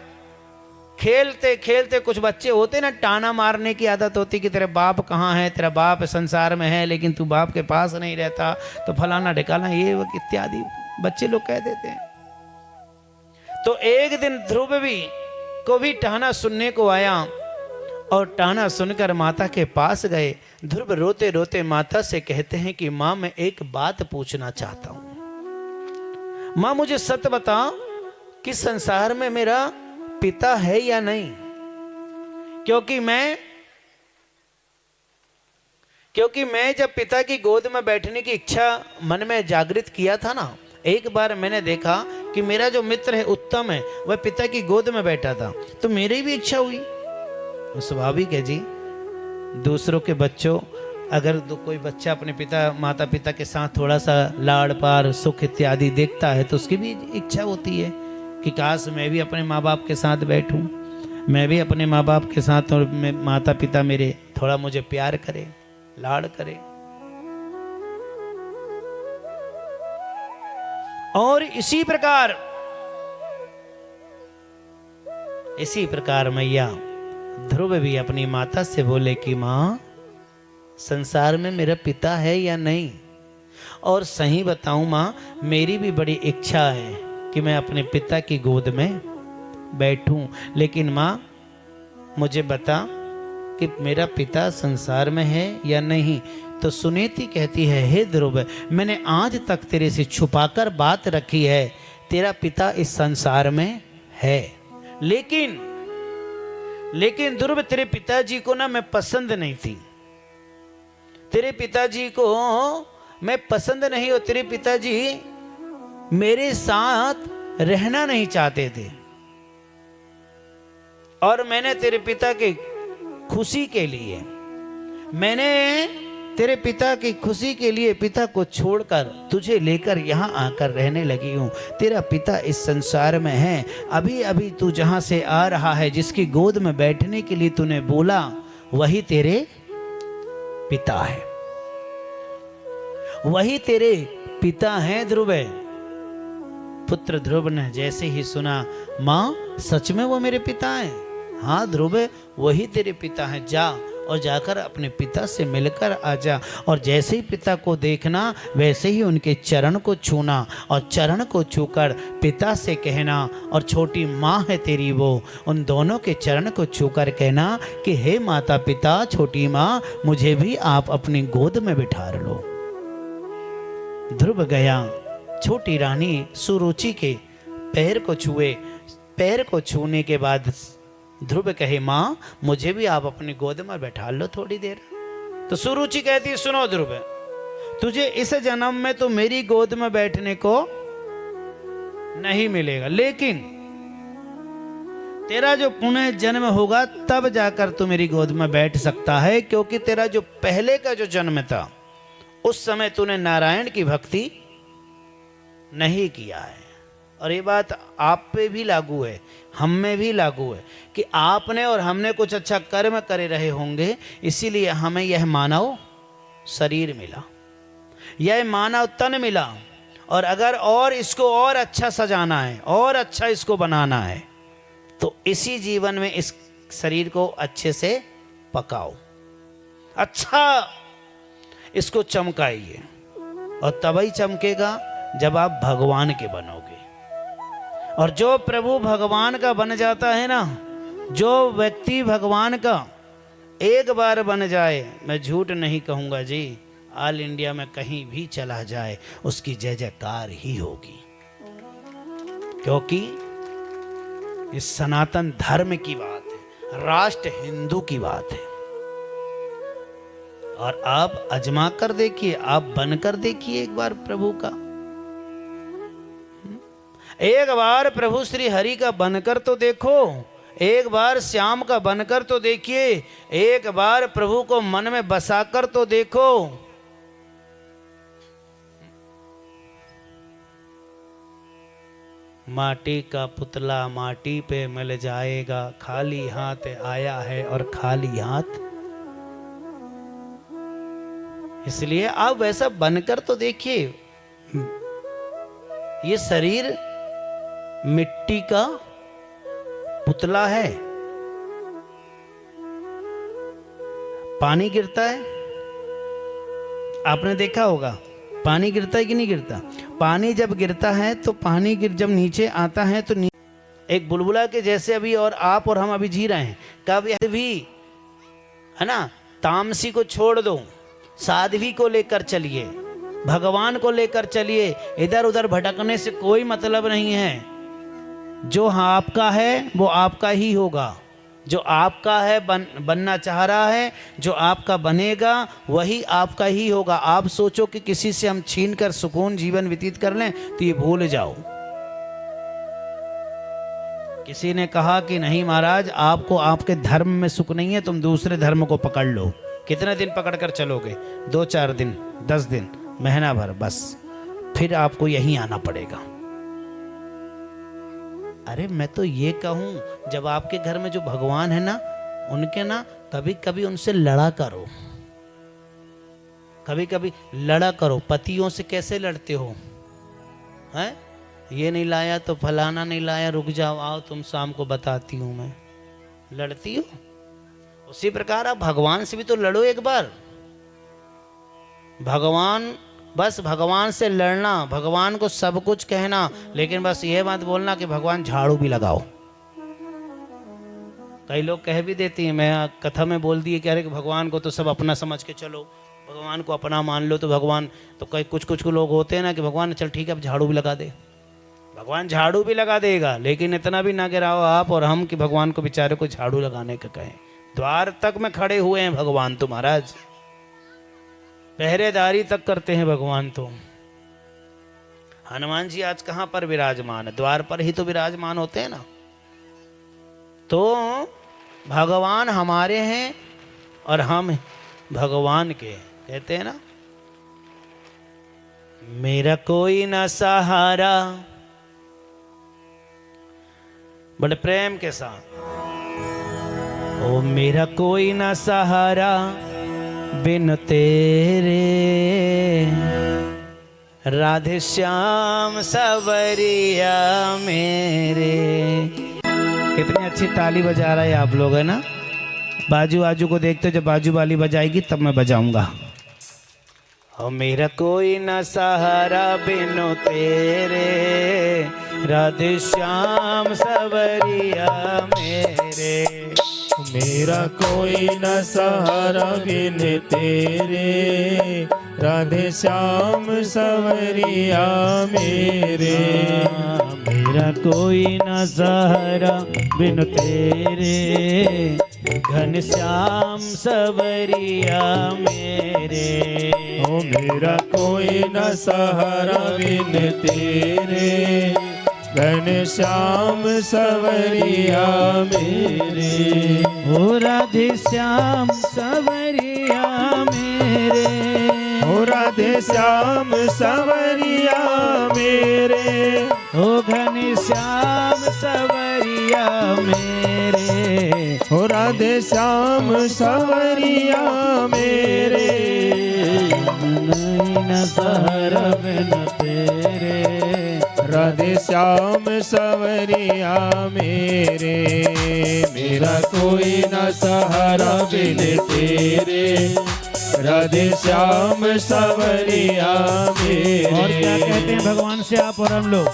खेलते खेलते, कुछ बच्चे होते ना, टाना मारने की आदत होती कि तेरे बाप कहाँ है, तेरा बाप संसार में है लेकिन तू बाप के पास नहीं रहता, तो फलाना ढिकाना, ये वो इत्यादि बच्चे लोग कह देते हैं। तो एक दिन ध्रुव को भी टाना सुनने को आया और टाना सुनकर माता के पास गए। ध्रुव रोते रोते माता से कहते हैं कि माँ, मैं एक बात पूछना चाहता हूं। माँ, मुझे सत्य बता कि संसार में मेरा पिता है या नहीं, क्योंकि मैं जब पिता की गोद में बैठने की इच्छा मन में जागृत किया था ना, एक बार मैंने देखा कि मेरा जो मित्र है उत्तम है, वह पिता की गोद में बैठा था, तो मेरी भी इच्छा हुई। स्वाभाविक है जी, दूसरों के बच्चों, अगर कोई बच्चा अपने माता पिता के साथ थोड़ा सा लाड़ पार सुख इत्यादि देखता है तो उसकी भी इच्छा होती है कि काश मैं भी अपने माँ बाप के साथ बैठूं, मैं भी अपने माँ बाप के साथ, और माता पिता मेरे थोड़ा मुझे प्यार करे, लाड़ करे। और इसी प्रकार मैया ध्रुव भी अपनी माता से बोले कि माँ, संसार में मेरा पिता है या नहीं। और सही बताऊं माँ, मेरी भी बड़ी इच्छा है कि मैं अपने पिता की गोद में बैठूं, लेकिन माँ मुझे बता कि मेरा पिता संसार में है या नहीं। तो सुनीति कहती है, हे ध्रुव, मैंने आज तक तेरे से छुपाकर बात रखी है, तेरा पिता इस संसार में है, लेकिन ध्रुव, तेरे पिताजी को ना मैं पसंद नहीं थी, तेरे पिताजी को मैं पसंद नहीं, और तेरे पिताजी मेरे साथ रहना नहीं चाहते थे, और मैंने तेरे पिता की खुशी के लिए, तेरे पिता की खुशी के लिए पिता को छोड़कर तुझे लेकर यहाँ आकर रहने लगी हूँ। तेरा पिता इस संसार में है, अभी अभी तू जहाँ से आ रहा है, जिसकी गोद में बैठने के लिए तूने बोला, वही तेरे पिता है, वही तेरे पिता हैं ध्रुव। पुत्र ध्रुव ने जैसे ही सुना, माँ सच में वो मेरे पिता हैं? हाँ ध्रुव, वही तेरे पिता हैं, जा और जाकर अपने पिता से मिलकर आ जा। और जैसे ही पिता को देखना, वैसे ही उनके चरण को छूना, और चरण को छूकर पिता से कहना, और छोटी माँ है तेरी वो, उन दोनों के चरण को छूकर कहना कि हे माता पिता, छोटी माँ, मुझे भी आप अपनी गोद में बिठा लो। ध्रुव गया, छोटी रानी सुरुचि के पैर को छुए। पैर को छूने के बाद ध्रुव कहे, माँ मुझे भी आप अपनी गोद में बैठा लो थोड़ी देर। तो सुरुचि कहती, सुनो ध्रुव, तुझे इस जन्म में तो मेरी गोद में बैठने को नहीं मिलेगा, लेकिन तेरा जो पुण्य जन्म होगा तब जाकर तू मेरी गोद में बैठ सकता है, क्योंकि तेरा जो पहले का जो जन्म था उस समय तूने नारायण की भक्ति नहीं किया है। और ये बात आप पे भी लागू है, हम में भी लागू है कि आपने और हमने कुछ अच्छा कर्म करे रहे होंगे, इसीलिए हमें यह मानव शरीर मिला, यह मानव तन मिला। और अगर और इसको और अच्छा सजाना है, और अच्छा इसको बनाना है, तो इसी जीवन में इस शरीर को अच्छे से पकाओ, अच्छा इसको चमकाइए, और तभी चमकेगा जब आप भगवान के बनोगे। और जो प्रभु भगवान का बन जाता है ना, जो व्यक्ति भगवान का एक बार बन जाए, मैं झूठ नहीं कहूँगा जी, ऑल इंडिया में कहीं भी चला जाए उसकी जय जयकार ही होगी, क्योंकि इस सनातन धर्म की बात है, राष्ट्र हिंदू की बात है। और आप आजमा कर देखिए, आप बनकर देखिए एक बार प्रभु का, एक बार प्रभु श्री हरि का बनकर तो देखो, एक बार श्याम का बनकर तो देखिए, एक बार प्रभु को मन में बसाकर तो देखो। माटी का पुतला माटी पे मिल जाएगा, खाली हाथ आया है और खाली हाथ। इसलिए आप वैसा बनकर तो देखिए, ये शरीर मिट्टी का पुतला है, पानी गिरता है, आपने देखा होगा पानी गिरता है कि नहीं गिरता। पानी जब गिरता है तो पानी जब नीचे आता है तो एक बुलबुला के जैसे अभी और आप और हम अभी जी रहे हैं। कब भी है ना, तामसी को छोड़ दो, साध्वी को लेकर चलिए, भगवान को लेकर चलिए, इधर उधर भटकने से कोई मतलब नहीं है। जो आपका है वो आपका ही होगा, जो आपका है बनना चाह रहा है, जो आपका बनेगा वही आपका ही होगा। आप सोचो कि किसी से हम छीन कर सुकून जीवन व्यतीत कर लें तो ये भूल जाओ। किसी ने कहा कि नहीं महाराज, आपको आपके धर्म में सुख नहीं है, तुम दूसरे धर्म को पकड़ लो। कितने दिन पकड़ कर चलोगे? 2-4 दिन, 10 दिन, महीना भर, बस फिर आपको यहीं आना पड़ेगा। अरे मैं तो ये कहूं, जब आपके घर में जो भगवान है ना, उनके ना कभी कभी उनसे लड़ा करो, कभी कभी लड़ा करो। पतियों से कैसे लड़ते हो? हैं? ये नहीं लाया तो फलाना नहीं लाया, रुक जाओ, आओ तुम शाम को बताती हूं मैं। लड़ती हो? उसी प्रकार आप भगवान से भी तो लड़ो एक बार। बस भगवान से लड़ना, भगवान को सब कुछ कहना, लेकिन बस ये मत बोलना कि भगवान झाड़ू भी लगाओ। कई लोग कह भी देती हैं, मैं कथा में बोल दिए कह रहे कि भगवान को तो सब अपना समझ के चलो, भगवान को अपना मान लो तो भगवान तो कई कुछ लोग होते हैं ना कि भगवान चल ठीक है अब झाड़ू भी लगा दे। भगवान झाड़ू भी लगा देगा, लेकिन इतना भी ना गिराओ आप और हम कि भगवान को बेचारे को झाड़ू लगाने का कहें। द्वार तक में खड़े हुए हैं भगवान तो महाराज, पहरेदारी तक करते हैं भगवान तो। हनुमान जी आज कहां पर विराजमान है? द्वार पर ही तो विराजमान होते हैं ना। तो भगवान हमारे हैं और हम भगवान के। कहते हैं ना, मेरा कोई ना सहारा, बड़े प्रेम के साथ, ओ मेरा कोई ना सहारा बिन तेरे, राधे श्याम सवरिया मेरे। कितनी अच्छी ताली बजा रहा है आप लोग, है ना। बाजू आजू को देखते हो, जब बाजू वाली बजाएगी तब मैं बजाऊंगा। ओ मेरा कोई ना सहारा बिनु तेरे, राधे श्याम सवरिया मेरे। मेरा कोई न सहारा बिन तेरे, राधे श्याम सवरिया मेरे। मेरा कोई न सहारा बिन तेरे, घन श्याम सवरिया मेरे। ओ मेरा कोई न सहारा बिन तेरे, घन श्याम सवरिया मेरे। ओ राधे श्याम सवरिया मेरे, ओ राधे श्याम सवरिया मेरे। ओ घन श्याम सवरिया मेरे। ओ राधे श्याम सवरिया मेरे। न सहारा बिन तेरे, राधे श्याम सवरिया मेरे। मेरा कोई न सहारा बिन तेरे, राधे श्याम सवरिया मेरे। और क्या कहते हैं भगवान से आप और हम लोग?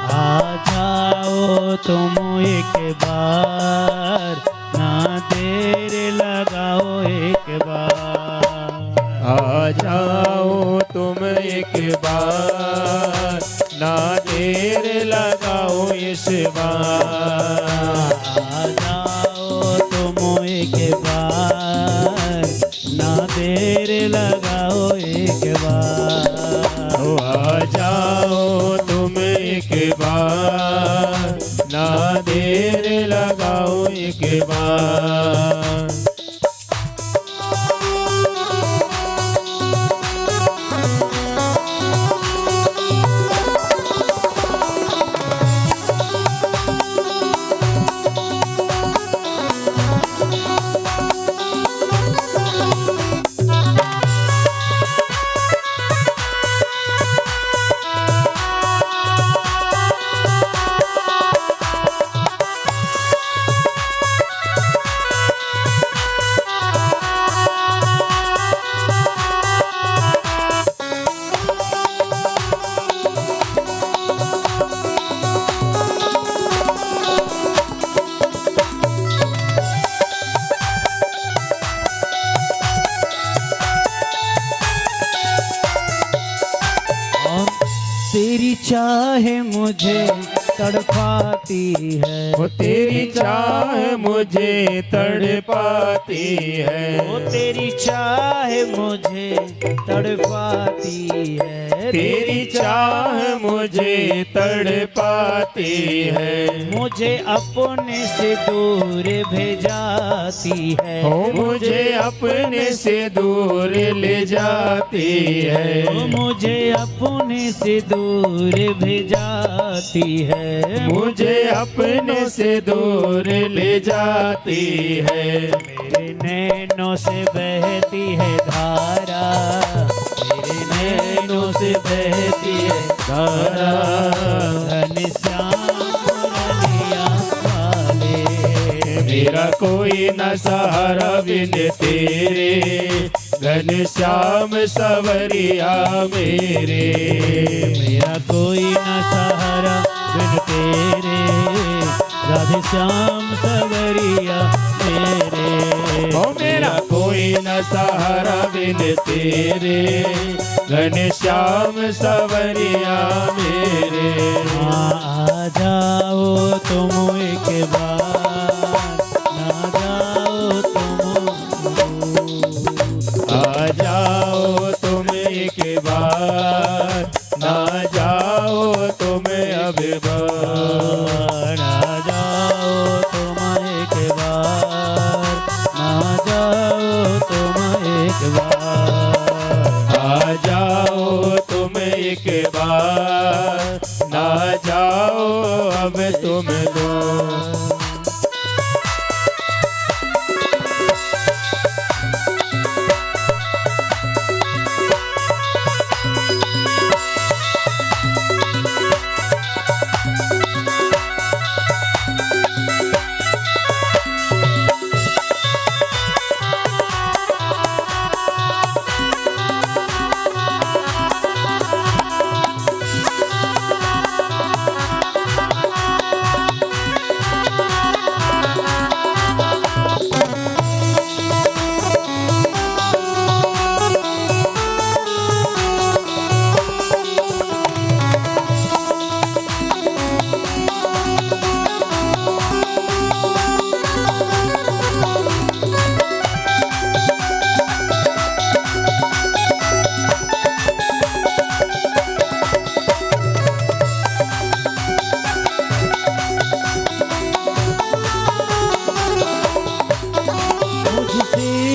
आ जाओ तुम एक बार, ना देर लगाओ एक बार। आ जाओ तुम एक बार, ना देर लगाओ इस बार। आ जाओ तुम एक बार, ना देर लगाओ एक बार। ओ आ जाओ तुम एक बार, ना देर लगाओ एक बार। चाह मुझे तड़पाती है, वो तेरी चाह मुझे तड़पाती है, वो तेरी चाह मुझे तड़पाती है, तेरी चाह मुझे तड़पाती है, मुझे अपने से दूर भेजाती है, ओ मुझे अपने से दूर ले जाती है, वो मुझे अपने से दूर भेजाती है, मुझे अपने से दूर ले जाती है। मेरे नैनों से बहती है धारा, मेरे नैनों से बहती है धारा, घनश्याम मुरलिया वाले, मेरा कोई न सहारा बिन तेरे, घनश्याम सवरिया मेरे, मेरा कोई न सहारा बिन तेरे, राधे श्याम सवरिया मेरे, ओ मेरा कोई न सहारा बिन तेरे, घनश्याम सवरिया मेरे। आ जाओ तुम एक बार, ना जाओ तुम, आ जाओ तुम एक बार, ना जाओ तुम अब बार, ना जाओ तुम एक बार, ना जाओ तुम एक बार, आ जाओ तुम एक बार, ना जाओ अब तुम दो।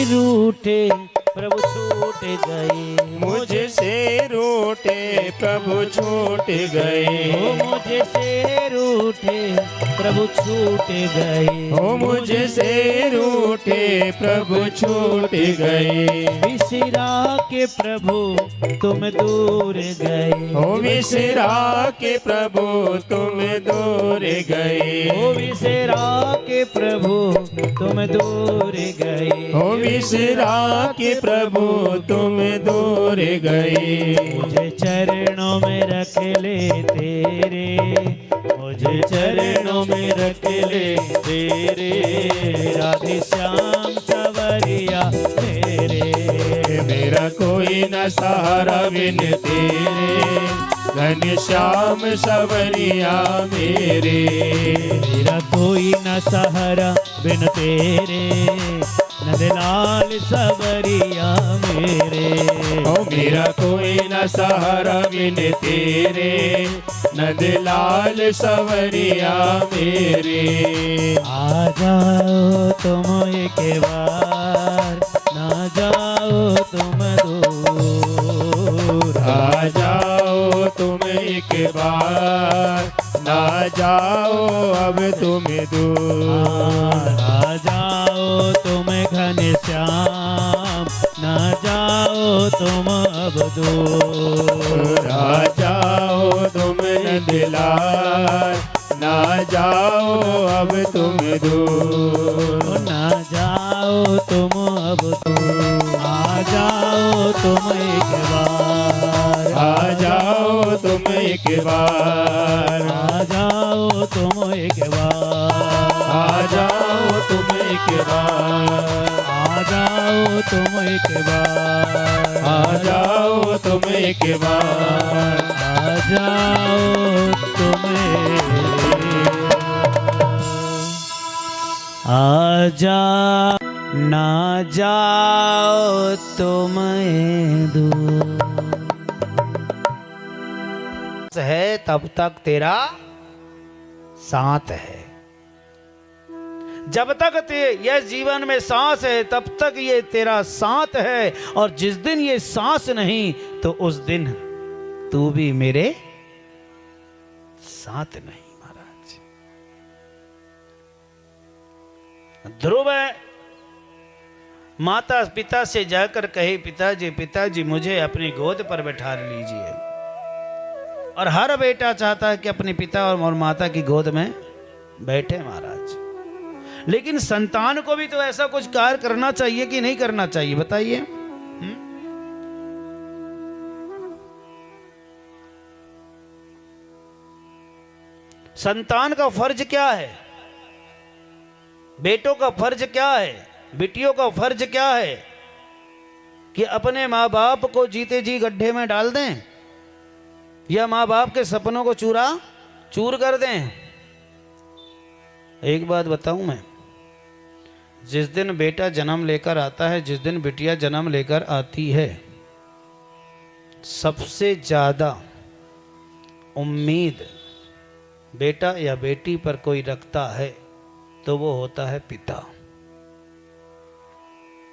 रूठे प्रभु छूट गए, मुझसे रूठे प्रभु छूट गए, ओ मुझसे रूठे प्रभु छूट गए, ओ मुझसे रूठे प्रभु छूट गए, विसरा के प्रभु तुम दूर गए, ओ विसरा के प्रभु तुम दूर गए, ओ विसरा के प्रभु तुम दूर गए, ओ विसरा के प्रभु तुम दूर गए, मुझे चरणों में रख ले तेरे, मुझे चरणों में रख ले तेरे, राधे श्याम सवरिया मेरे, मेरा कोई न सहारा बिन तेरे, घनश्याम सवरिया मेरे, मेरा कोई न सहारा बिन तेरे, नंदलाल सवरिया मेरे, ओ मेरा कोई न सहारा बिन तेरे, नंदलाल सवरिया मेरे। आ जाओ तुम एक बार, ना जाओ तुम दूर, आ जाओ तुम एक बार, ना जाओ अब तुम दूर, ना जाओ तुम घनश्याम, ना जाओ तुम अब दूर, आ जाओ तुम नंदलाल, ना जाओ अब तुम दूर, ना जाओ तुम अब दूर, आ जाओ तुम एक बार, आ जाओ तुम एक बार, आ जाओ तुम एक बार, आ जाओ तुम एक बार, आ जाओ तुम एक बार, आ जाओ तुम एक बार, आ जाओ तुम आ जा ना जाओ तुम दूर है तब तक तेरा साथ है। जब तक यह जीवन में सांस है तब तक ये तेरा साथ है, और जिस दिन ये सांस नहीं तो उस दिन तू भी मेरे साथ नहीं। महाराज ध्रुव माता पिता से जाकर कहे, पिताजी मुझे अपनी गोद पर बैठा लीजिए। और हर बेटा चाहता है कि अपने पिता और माता की गोद में बैठे महाराज। लेकिन संतान को भी तो ऐसा कुछ कार्य करना चाहिए कि नहीं करना चाहिए, बताइए। संतान का फर्ज क्या है, बेटों का फर्ज क्या है, बेटियों का फर्ज क्या है कि अपने माँ बाप को जीते जी गड्ढे में डाल दें या माँ बाप के सपनों को चूर कर दें। एक बात बताऊं मैं, जिस दिन बेटा जन्म लेकर आता है, जिस दिन बिटिया जन्म लेकर आती है, सबसे ज्यादा उम्मीद बेटा या बेटी पर कोई रखता है तो वो होता है पिता।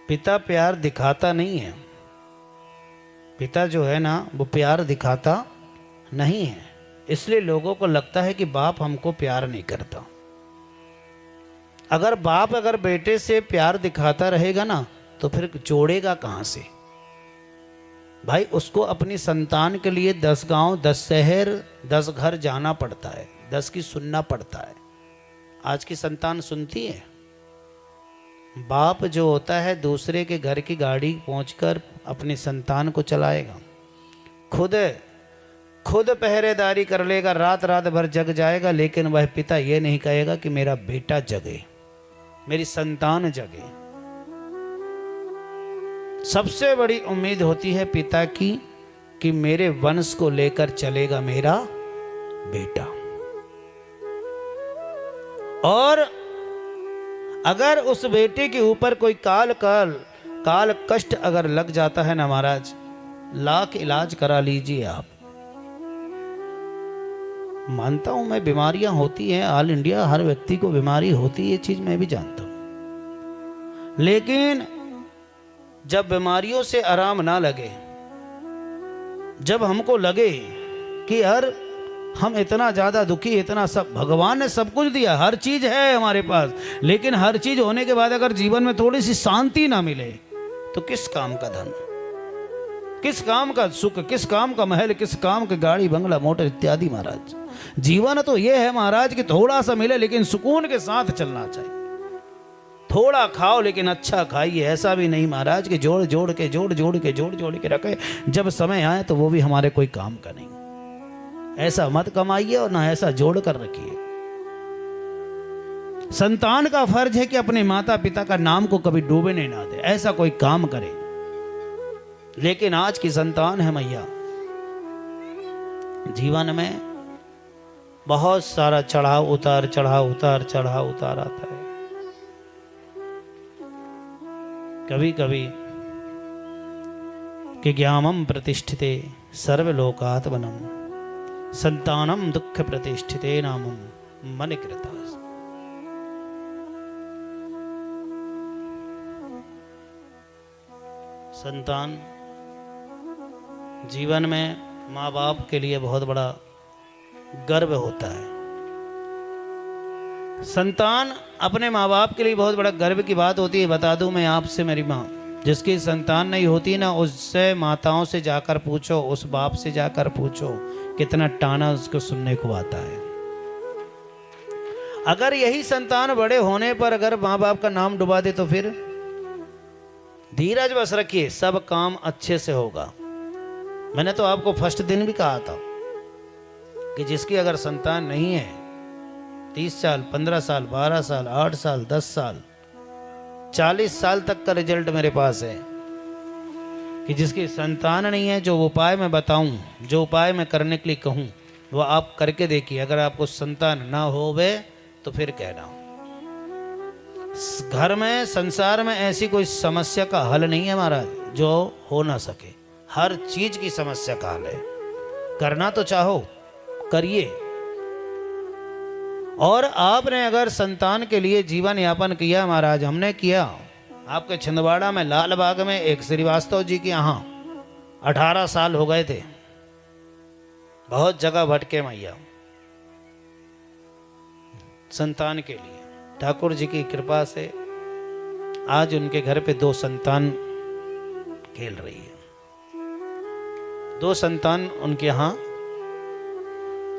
पिता प्यार दिखाता नहीं है, पिता जो है ना वो प्यार दिखाता नहीं है, इसलिए लोगों को लगता है कि बाप हमको प्यार नहीं करता। अगर बाप बेटे से प्यार दिखाता रहेगा ना तो फिर जोड़ेगा कहाँ से भाई। उसको अपनी संतान के लिए 10 गांव 10 शहर 10 घर जाना पड़ता है, 10 की सुनना पड़ता है। आज की संतान सुनती है? बाप जो होता है दूसरे के घर की गाड़ी पहुंचकर अपनी संतान को चलाएगा, खुद पहरेदारी कर लेगा, रात भर जग जाएगा, लेकिन वह पिता ये नहीं कहेगा कि मेरा बेटा जगे, मेरी संतान जगे। सबसे बड़ी उम्मीद होती है पिता की कि मेरे वंश को लेकर चलेगा मेरा बेटा। और अगर उस बेटे के ऊपर कोई काल कष्ट अगर लग जाता है ना महाराज, लाख इलाज करा लीजिए आप। मानता हूं मैं बीमारियां होती हैं, ऑल इंडिया हर व्यक्ति को बीमारी होती है, ये चीज मैं भी जानता हूं। लेकिन जब बीमारियों से आराम ना लगे, जब हमको लगे कि यार हम इतना ज्यादा दुखी, इतना सब, भगवान ने सब कुछ दिया, हर चीज है हमारे पास, लेकिन हर चीज होने के बाद अगर जीवन में थोड़ी सी शांति ना मिले तो किस काम का धन, किस काम का सुख, किस काम का महल, किस काम की गाड़ी बंगला मोटर इत्यादि। महाराज जीवन तो ये है महाराज कि थोड़ा सा मिले लेकिन सुकून के साथ चलना चाहिए। थोड़ा खाओ लेकिन अच्छा खाइए, ऐसा भी नहीं महाराज कि जोड़ के रखे, जब समय आए तो वो भी हमारे कोई काम का नहीं। ऐसा मत कमाइए और ना ऐसा जोड़ कर रखिए। संतान का फर्ज है कि अपने माता पिता का नाम को कभी डूबने ना दे, ऐसा कोई काम करे। लेकिन आज की संतान है मैया, जीवन में बहुत सारा चढ़ाव उतार आता है। कभी कभी कि ज्ञानम प्रतिष्ठिते सर्वलोकात्मनम संतानम दुख प्रतिष्ठिते नामम मनिकृता। संतान जीवन में माँ बाप के लिए बहुत बड़ा गर्व होता है। संतान अपने माँ बाप के लिए बहुत बड़ा गर्व की बात होती है। बता दूं मैं आपसे, मेरी माँ, जिसकी संतान नहीं होती ना, उससे माताओं से जाकर पूछो, उस बाप से जाकर पूछो कितना ताना उसको सुनने को आता है। अगर यही संतान बड़े होने पर अगर माँ बाप का नाम डुबा दे तो फिर धीरज बस रखिए, सब काम अच्छे से होगा। मैंने तो आपको फर्स्ट दिन भी कहा था कि जिसकी अगर संतान नहीं है, 30 साल 15 साल 12 साल 8 साल 10 साल, 40 साल तक का रिजल्ट मेरे पास है कि जिसकी संतान नहीं है, जो उपाय मैं बताऊं, जो उपाय मैं करने के लिए कहूं, वो आप करके देखिए। अगर आपको संतान ना होवे तो फिर कहना। घर में, संसार में ऐसी कोई समस्या का हल नहीं है महाराज जो हो ना सके। हर चीज की समस्या का हल है। करना तो चाहो करिए। और आपने अगर संतान के लिए जीवन यापन किया महाराज, हमने किया। आपके छिंदवाड़ा में लाल बाग में एक श्रीवास्तव जी के यहाँ 18 साल हो गए थे। बहुत जगह भटके मैया संतान के लिए। ठाकुर जी की कृपा से आज उनके घर पे 2 संतान खेल रही है। 2 संतान उनके यहाँ।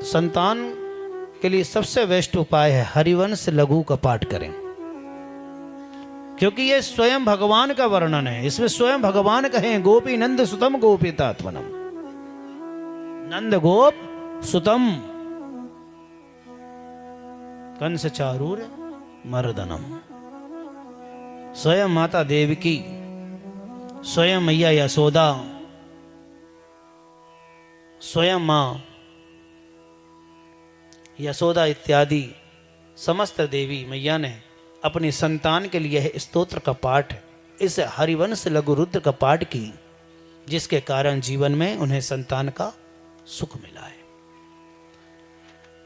संतान के लिए सबसे बेस्ट उपाय है हरिवंश लघु का पाठ करें, क्योंकि ये स्वयं भगवान का वर्णन है। इसमें स्वयं भगवान कहें गोपी नंद सुतम गोपीतात्मनम, नंद गोप सुतम कंस चारूर मर्दनम। स्वयं माता देवकी, स्वयं मैया यशोदा, स्वयं मां यशोदा इत्यादि समस्त देवी मैया ने अपनी संतान के लिए स्तोत्र का पाठ, इस हरिवंश लघु रुद्र का पाठ की, जिसके कारण जीवन में उन्हें संतान का सुख मिला है।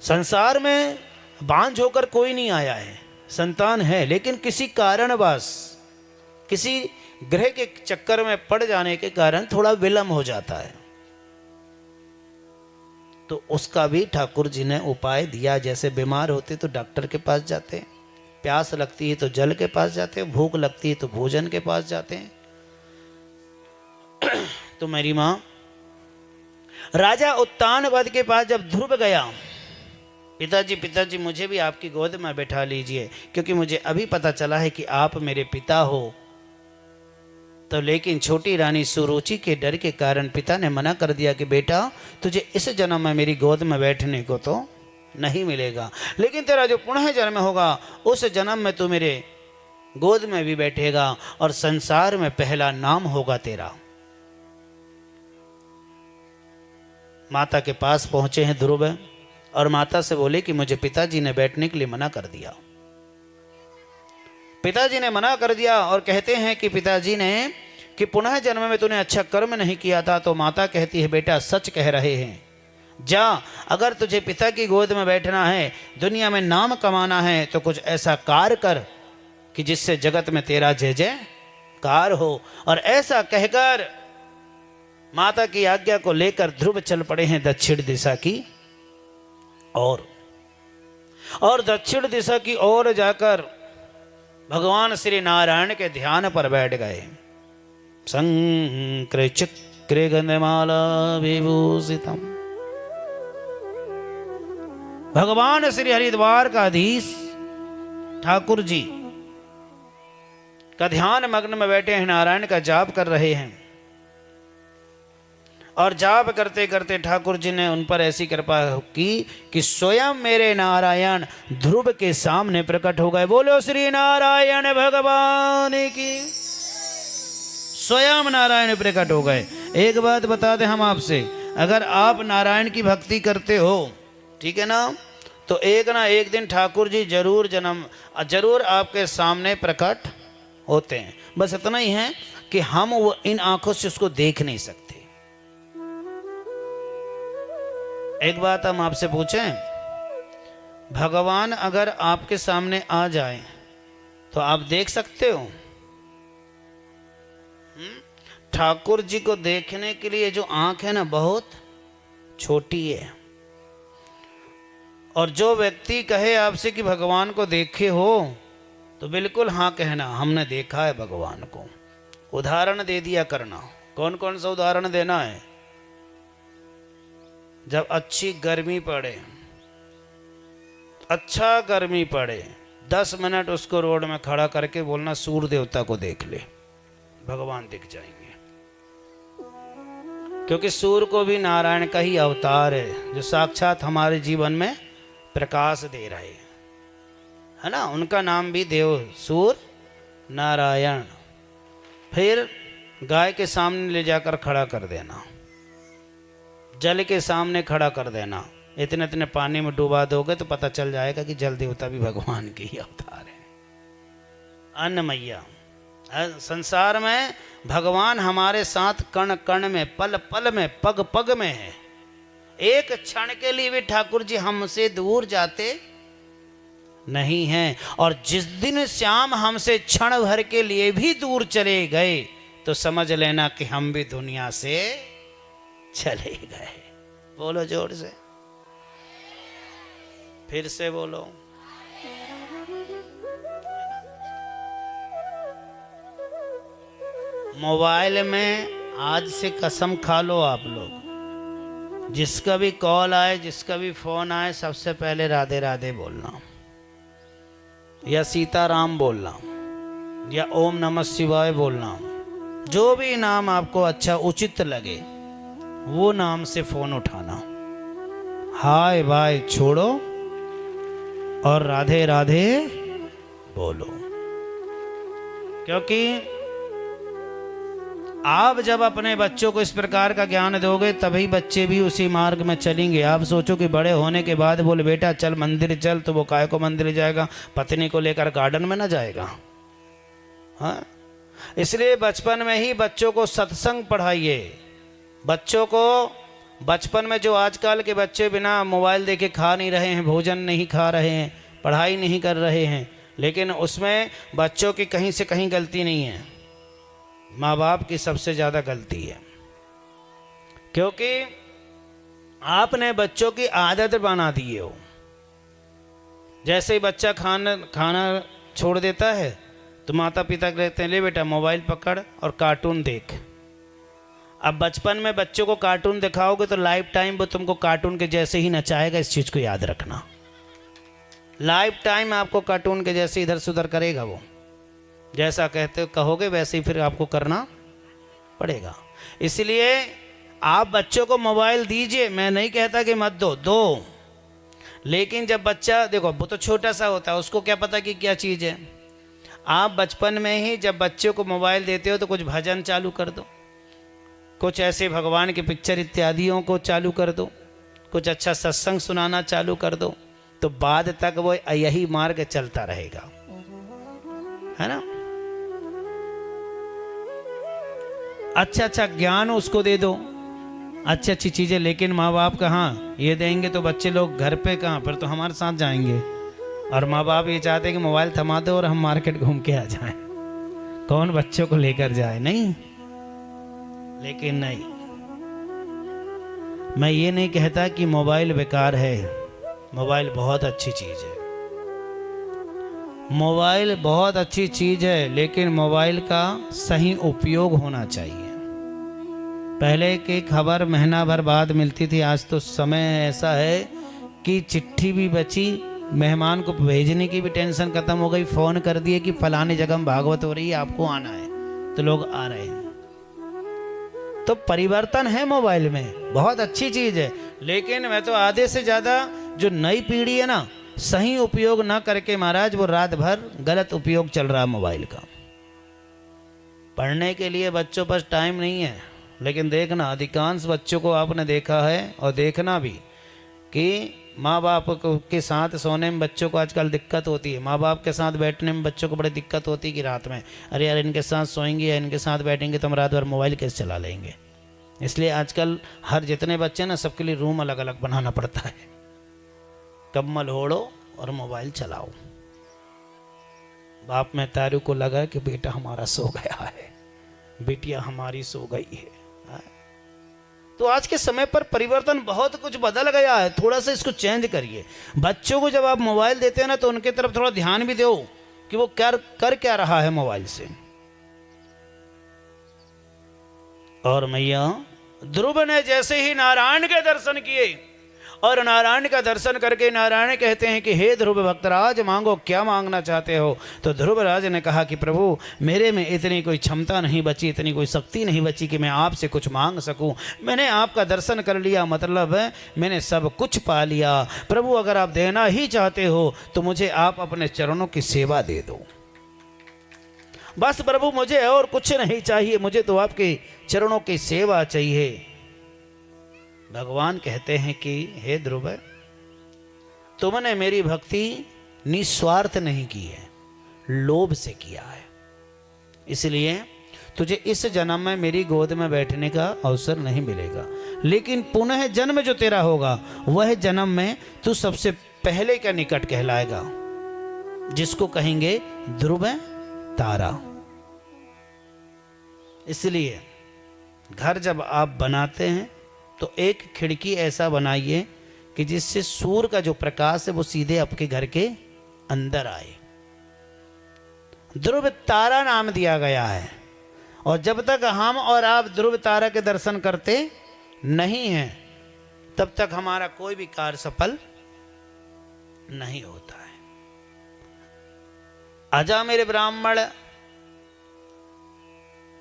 संसार में बांझ होकर कोई नहीं आया है, संतान है, लेकिन किसी कारणवश, किसी ग्रह के चक्कर में पड़ जाने के कारण थोड़ा विलंब हो जाता है। तो उसका भी ठाकुर जी ने उपाय दिया। जैसे बीमार होते तो डॉक्टर के पास जाते हैं, प्यास लगती है तो जल के पास जाते हैं, भूख लगती है तो भोजन के पास जाते हैं। तो मेरी मां राजा उत्तानवद के पास जब ध्रुव गया, पिताजी मुझे भी आपकी गोद में बैठा लीजिए, क्योंकि मुझे अभी पता चला है कि आप मेरे पिता हो। तो लेकिन छोटी रानी सुरुचि के डर के कारण पिता ने मना कर दिया कि बेटा तुझे इस जन्म में मेरी गोद में बैठने को तो नहीं मिलेगा, लेकिन तेरा जो पुनः जन्म होगा उस जन्म में तू मेरे गोद में भी बैठेगा और संसार में पहला नाम होगा तेरा। माता के पास पहुंचे हैं ध्रुव और माता से बोले कि मुझे पिताजी ने बैठने के लिए मना कर दिया। पिताजी ने मना कर दिया और कहते हैं कि पिताजी ने कि पुनः जन्म में तूने अच्छा कर्म नहीं किया था। तो माता कहती है बेटा सच कह रहे हैं, जा, अगर तुझे पिता की गोद में बैठना है, दुनिया में नाम कमाना है, तो कुछ ऐसा कार्य कर कि जिससे जगत में तेरा जय जयकार हो। और ऐसा कहकर माता की आज्ञा को लेकर ध्रुव चल पड़े हैं दक्षिण दिशा की और दक्षिण दिशा की ओर जाकर भगवान श्री नारायण के ध्यान पर बैठ गए। शंकर चक्र गंधमाला विभूषितम। भगवान श्री हरिद्वार का अधीश ठाकुर जी का ध्यान मग्न में बैठे हैं, नारायण का जाप कर रहे हैं। और जाप करते करते ठाकुर जी ने उन पर ऐसी कृपा की कि स्वयं मेरे नारायण ध्रुव के सामने प्रकट हो गए। बोलो श्री नारायण भगवान की। स्वयं नारायण प्रकट हो गए। एक बात बता दें हम आपसे, अगर आप नारायण की भक्ति करते हो, ठीक है ना, तो एक ना एक दिन ठाकुर जी जरूर आपके सामने प्रकट होते हैं। बस इतना ही है कि हम वो इन आंखों से उसको देख नहीं सकते। एक बात हम आपसे पूछें, भगवान अगर आपके सामने आ जाए तो आप देख सकते हो? ठाकुर जी को देखने के लिए जो आंख है ना बहुत छोटी है। और जो व्यक्ति कहे आपसे कि भगवान को देखे हो, तो बिल्कुल हाँ कहना, हमने देखा है भगवान को। उदाहरण दे दिया करना। कौन कौन सा उदाहरण देना है? जब अच्छी गर्मी पड़े, अच्छा गर्मी पड़े, 10 मिनट उसको रोड में खड़ा करके बोलना सूर्य देवता को देख ले, भगवान दिख जाएंगे। क्योंकि सूर्य को भी नारायण का ही अवतार है, जो साक्षात हमारे जीवन में प्रकाश दे रहे हैं, है ना। उनका नाम भी देव सूर्य नारायण। फिर गाय के सामने ले जाकर खड़ा कर देना, जल के सामने खड़ा कर देना। इतने इतने पानी में डुबा दोगे तो पता चल जाएगा कि जल देवता भी भगवान के ही अवतार है। अन्नमैया, संसार में भगवान हमारे साथ कण कण में, पल पल में, पग पग में है। एक क्षण के लिए भी ठाकुर जी हमसे दूर जाते नहीं हैं। और जिस दिन श्याम हमसे क्षण भर के लिए भी दूर चले गए तो समझ लेना कि हम भी दुनिया से चले गए। बोलो जोर से, फिर से बोलो। मोबाइल में आज से कसम खा लो आप लोग, जिसका भी कॉल आए, जिसका भी फोन आए, सबसे पहले राधे राधे बोलना, या सीताराम बोलना, या ओम नमः शिवाय बोलना। जो भी नाम आपको अच्छा उचित लगे वो नाम से फोन उठाना। हाय बाय छोड़ो और राधे राधे बोलो। क्योंकि आप जब अपने बच्चों को इस प्रकार का ज्ञान दोगे तभी बच्चे भी उसी मार्ग में चलेंगे। आप सोचो कि बड़े होने के बाद बोले बेटा चल मंदिर चल, तो वो काय को मंदिर जाएगा, पत्नी को लेकर गार्डन में ना जाएगा। हाँ, इसलिए बचपन में ही बच्चों को सत्संग पढ़ाइए। बच्चों को बचपन में, जो आजकल के बच्चे बिना मोबाइल देखे खा नहीं रहे हैं, भोजन नहीं खा रहे हैं, पढ़ाई नहीं कर रहे हैं, लेकिन उसमें बच्चों की कहीं से कहीं गलती नहीं है, माँ बाप की सबसे ज़्यादा गलती है। क्योंकि आपने बच्चों की आदत बना दी हो। जैसे ही बच्चा खाना छोड़ देता है तो माता पिता कहते हैं ले बेटा मोबाइल पकड़ और कार्टून देख। अब बचपन में बच्चों को कार्टून दिखाओगे तो लाइफ टाइम वो तुमको कार्टून के जैसे ही नचाएगा। इस चीज़ को याद रखना, लाइफ टाइम आपको कार्टून के जैसे इधर से उधर करेगा। वो जैसा कहते कहोगे वैसे ही फिर आपको करना पड़ेगा। इसलिए आप बच्चों को मोबाइल दीजिए, मैं नहीं कहता कि मत दो, लेकिन जब बच्चा, देखो वो तो छोटा सा होता है, उसको क्या पता कि क्या चीज़ है। आप बचपन में ही जब बच्चों को मोबाइल देते हो तो कुछ भजन चालू कर दो, कुछ ऐसे भगवान के पिक्चर इत्यादियों को चालू कर दो, कुछ अच्छा सत्संग सुनाना चालू कर दो, तो बाद तक वो यही मार्ग चलता रहेगा, है ना। अच्छा ज्ञान उसको दे दो, अच्छी अच्छी चीज़ें। लेकिन माँ बाप कहाँ ये देंगे तो बच्चे लोग घर पे कहाँ, फिर तो हमारे साथ जाएंगे। और माँ बाप ये चाहते हैं कि मोबाइल थमा दो और हम मार्केट घूम के आ जाएं। कौन बच्चों को लेकर जाए? नहीं, लेकिन नहीं, मैं ये नहीं कहता कि मोबाइल बेकार है। मोबाइल बहुत अच्छी चीज़ है, मोबाइल बहुत अच्छी चीज़ है, लेकिन मोबाइल का सही उपयोग होना चाहिए। पहले की खबर महीना भर बाद मिलती थी, आज तो समय ऐसा है कि चिट्ठी भी बची, मेहमान को भेजने की भी टेंशन खत्म हो गई। फ़ोन कर दिए कि फलानी जगह में भागवत हो रही है, आपको आना है, तो लोग आ रहे हैं। तो परिवर्तन है मोबाइल में, बहुत अच्छी चीज़ है। लेकिन मैं तो आधे से ज़्यादा जो नई पीढ़ी है ना, सही उपयोग ना करके महाराज वो रात भर गलत उपयोग चल रहा है मोबाइल का। पढ़ने के लिए बच्चों पर टाइम नहीं है, लेकिन देखना अधिकांश बच्चों को आपने देखा है और देखना भी कि माँ बाप के साथ सोने में बच्चों को आजकल दिक्कत होती है। माँ बाप के साथ बैठने में बच्चों को बड़ी दिक्कत होती है कि रात में अरे यार इनके साथ सोएंगे या इनके साथ बैठेंगे तो हम रात भर मोबाइल कैसे चला लेंगे। इसलिए आजकल हर जितने बच्चे ना सबके लिए रूम अलग अलग बनाना पड़ता है। कम्बल ओढ़ो और मोबाइल चलाओ। बाप में तारू को लगा कि बेटा हमारा सो गया है, बेटियां हमारी सो गई है। तो आज के समय पर परिवर्तन बहुत कुछ बदल गया है, थोड़ा सा इसको चेंज करिए। बच्चों को जब आप मोबाइल देते हैं ना तो उनके तरफ थोड़ा ध्यान भी दो कि वो कर क्या रहा है मोबाइल से। और मैया ध्रुव ने जैसे ही नारायण के दर्शन किए और नारायण का दर्शन करके नारायण कहते हैं कि हे ध्रुव भक्तराज मांगो, क्या मांगना चाहते हो। तो ध्रुवराज ने कहा कि प्रभु मेरे में इतनी कोई क्षमता नहीं बची, इतनी कोई शक्ति नहीं बची कि मैं आपसे कुछ मांग सकूं। मैंने आपका दर्शन कर लिया, मतलब है मैंने सब कुछ पा लिया। प्रभु अगर आप देना ही चाहते हो तो मुझे आप अपने चरणों की सेवा दे दो। बस प्रभु मुझे और कुछ नहीं चाहिए, मुझे तो आपके चरणों की सेवा चाहिए। भगवान कहते हैं कि हे ध्रुव, तुमने मेरी भक्ति निस्वार्थ नहीं की है, लोभ से किया है। इसलिए तुझे इस जन्म में मेरी गोद में बैठने का अवसर नहीं मिलेगा, लेकिन पुनः जन्म जो तेरा होगा वह जन्म में तू सबसे पहले का निकट कहलाएगा, जिसको कहेंगे ध्रुव तारा। इसलिए घर जब आप बनाते हैं तो एक खिड़की ऐसा बनाइए कि जिससे सूर्य का जो प्रकाश है वो सीधे आपके घर के अंदर आए। ध्रुव तारा नाम दिया गया है, और जब तक हम और आप ध्रुव तारा के दर्शन करते नहीं हैं तब तक हमारा कोई भी कार्य सफल नहीं होता है। आजा मेरे ब्राह्मण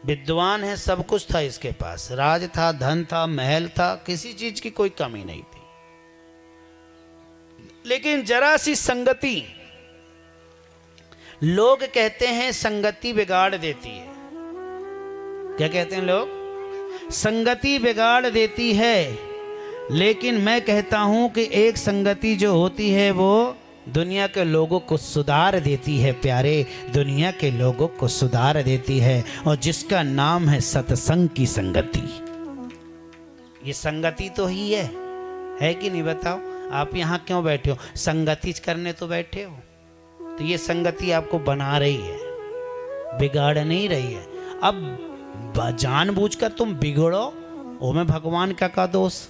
विद्वान है, सब कुछ था इसके पास, राज था, धन था, महल था, किसी चीज की कोई कमी नहीं थी, लेकिन जरा सी संगति, लोग कहते हैं संगति बिगाड़ देती है। क्या कहते हैं लोग? संगति बिगाड़ देती है, लेकिन मैं कहता हूं कि एक संगति जो होती है वो दुनिया के लोगों को सुधार देती है प्यारे, दुनिया के लोगों को सुधार देती है, और जिसका नाम है सत्संग की संगति। ये संगति तो ही है कि नहीं? बताओ, आप यहाँ क्यों बैठे हो? संगति करने तो बैठे हो। तो ये संगति आपको बना रही है, बिगाड़ नहीं रही है। अब जानबूझकर तुम बिगड़ो, वो में भगवान का दोष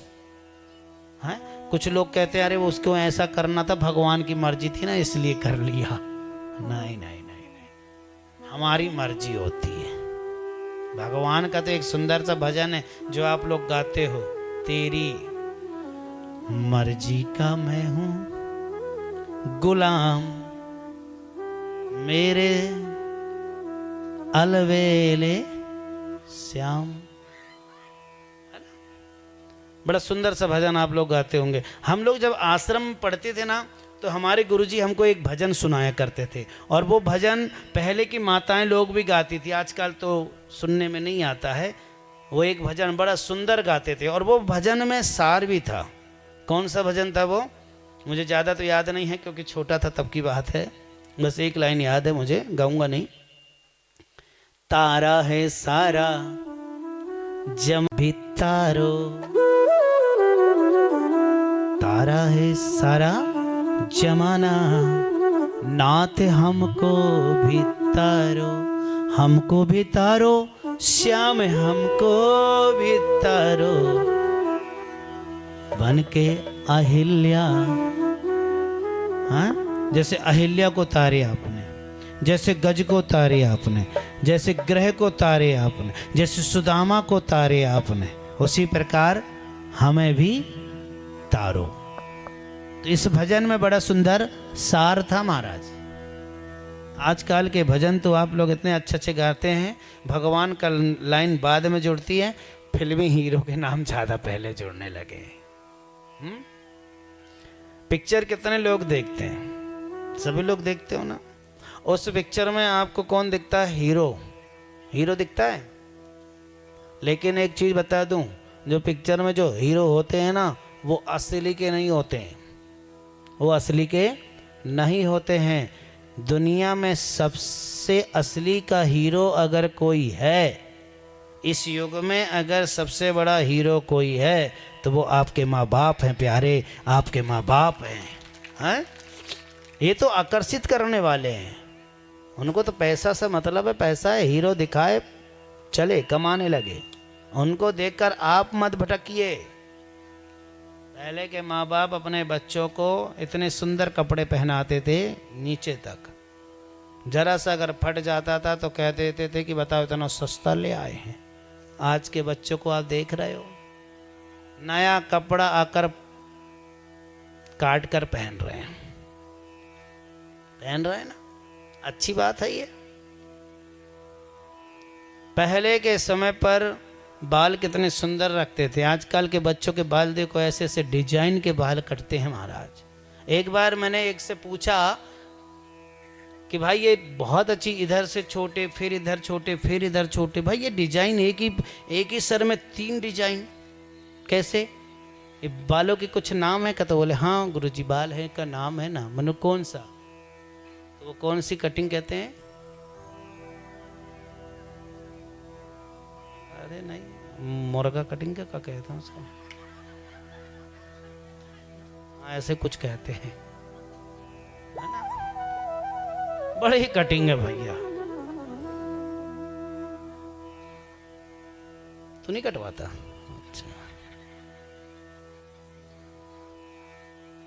है? कुछ लोग कहते हैं अरे वो उसको ऐसा करना था, भगवान की मर्जी थी ना इसलिए कर लिया। नहीं नहीं नहीं नहीं, हमारी मर्जी होती है। भगवान का तो एक सुंदर सा भजन है जो आप लोग गाते हो, तेरी मर्जी का मैं हूं गुलाम, मेरे अलवेले श्याम। बड़ा सुंदर सा भजन आप लोग गाते होंगे। हम लोग जब आश्रम में पढ़ते थे ना तो हमारे गुरुजी हमको एक भजन सुनाया करते थे, और वो भजन पहले की माताएं लोग भी गाती थी, आजकल तो सुनने में नहीं आता है। वो एक भजन बड़ा सुंदर गाते थे, और वो भजन में सार भी था। कौन सा भजन था वो? मुझे ज़्यादा तो याद नहीं है क्योंकि छोटा था तब की बात है, बस एक लाइन याद है मुझे, गाऊंगा नहीं। तारा है सारा जम भी तारो, तारा है सारा जमाना, नाथ हमको भी तारो, हमको भी तारो श्याम, हमको भी तारो, बन के अहिल्या। हाँ, जैसे अहिल्या को तारे आपने, जैसे गज को तारे आपने, जैसे ग्रह को तारे आपने, जैसे सुदामा को तारे आपने, उसी प्रकार हमें भी तारो। तो इस भजन में बड़ा सुंदर सार था महाराज। आजकल के भजन तो आप लोग इतने अच्छे अच्छे गाते हैं, भगवान का लाइन बाद में जुड़ती है, फिल्मी हीरो के नाम ज़्यादा पहले जुड़ने लगे। पिक्चर कितने लोग देखते हैं? सभी लोग देखते हो ना। उस पिक्चर में आपको कौन दिखता है? हीरो, हीरो दिखता है। लेकिन एक चीज़ बता दूं, जो पिक्चर में जो हीरो होते हैं ना वो असली के नहीं होते हैं, वो असली के नहीं होते हैं। दुनिया में सबसे असली का हीरो अगर कोई है, इस युग में अगर सबसे बड़ा हीरो कोई है तो वो आपके माँ बाप हैं प्यारे, आपके माँ बाप हैं। ये तो आकर्षित करने वाले हैं, उनको तो पैसा से मतलब है, पैसा है, हीरो दिखाए चले, कमाने लगे। उनको देखकर आप मत भटकिए। पहले के माँ बाप अपने बच्चों को इतने सुंदर कपड़े पहनाते थे नीचे तक, जरा सा अगर फट जाता था तो कह देते थे कि बताओ इतना सस्ता ले आए हैं। आज के बच्चों को आप देख रहे हो, नया कपड़ा आकर काट कर पहन रहे हैं, पहन रहे हैं ना, अच्छी बात है ये। पहले के समय पर बाल कितने सुंदर रखते थे, आजकल के बच्चों के बाल देखो ऐसे ऐसे डिजाइन के बाल कटते हैं महाराज। एक बार मैंने एक से पूछा कि भाई ये बहुत अच्छी, इधर से छोटे, फिर इधर छोटे, फिर इधर छोटे। भाई ये डिजाइन एक ही सर में 3 डिजाइन कैसे? ये बालों के कुछ नाम है का? तो बोले हाँ गुरुजी बाल है का नाम है ना। मनु कौन सा? तो वो कौन सी कटिंग कहते हैं? अरे नहीं, मुर्गा कटिंग क्या कहते हैं उसको? हाँ ऐसे कुछ कहते हैं, है ना? बड़ी ही कटिंग है भैया। तू नहीं कटवाता? अच्छा,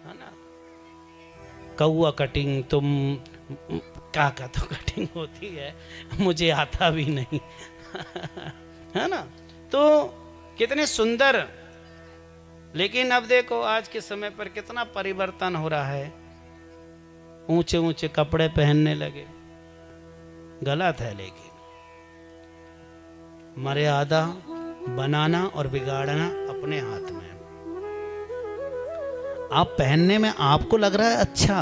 है ना? कौआ कटिंग, तुम क्या तो कटिंग होती है, मुझे आता भी नहीं है ना? तो कितने सुंदर। लेकिन अब देखो आज के समय पर कितना परिवर्तन हो रहा है, ऊंचे ऊंचे कपड़े पहनने लगे। गलत है, लेकिन मर्यादा बनाना और बिगाड़ना अपने हाथ में है। आप पहनने में आपको लग रहा है अच्छा,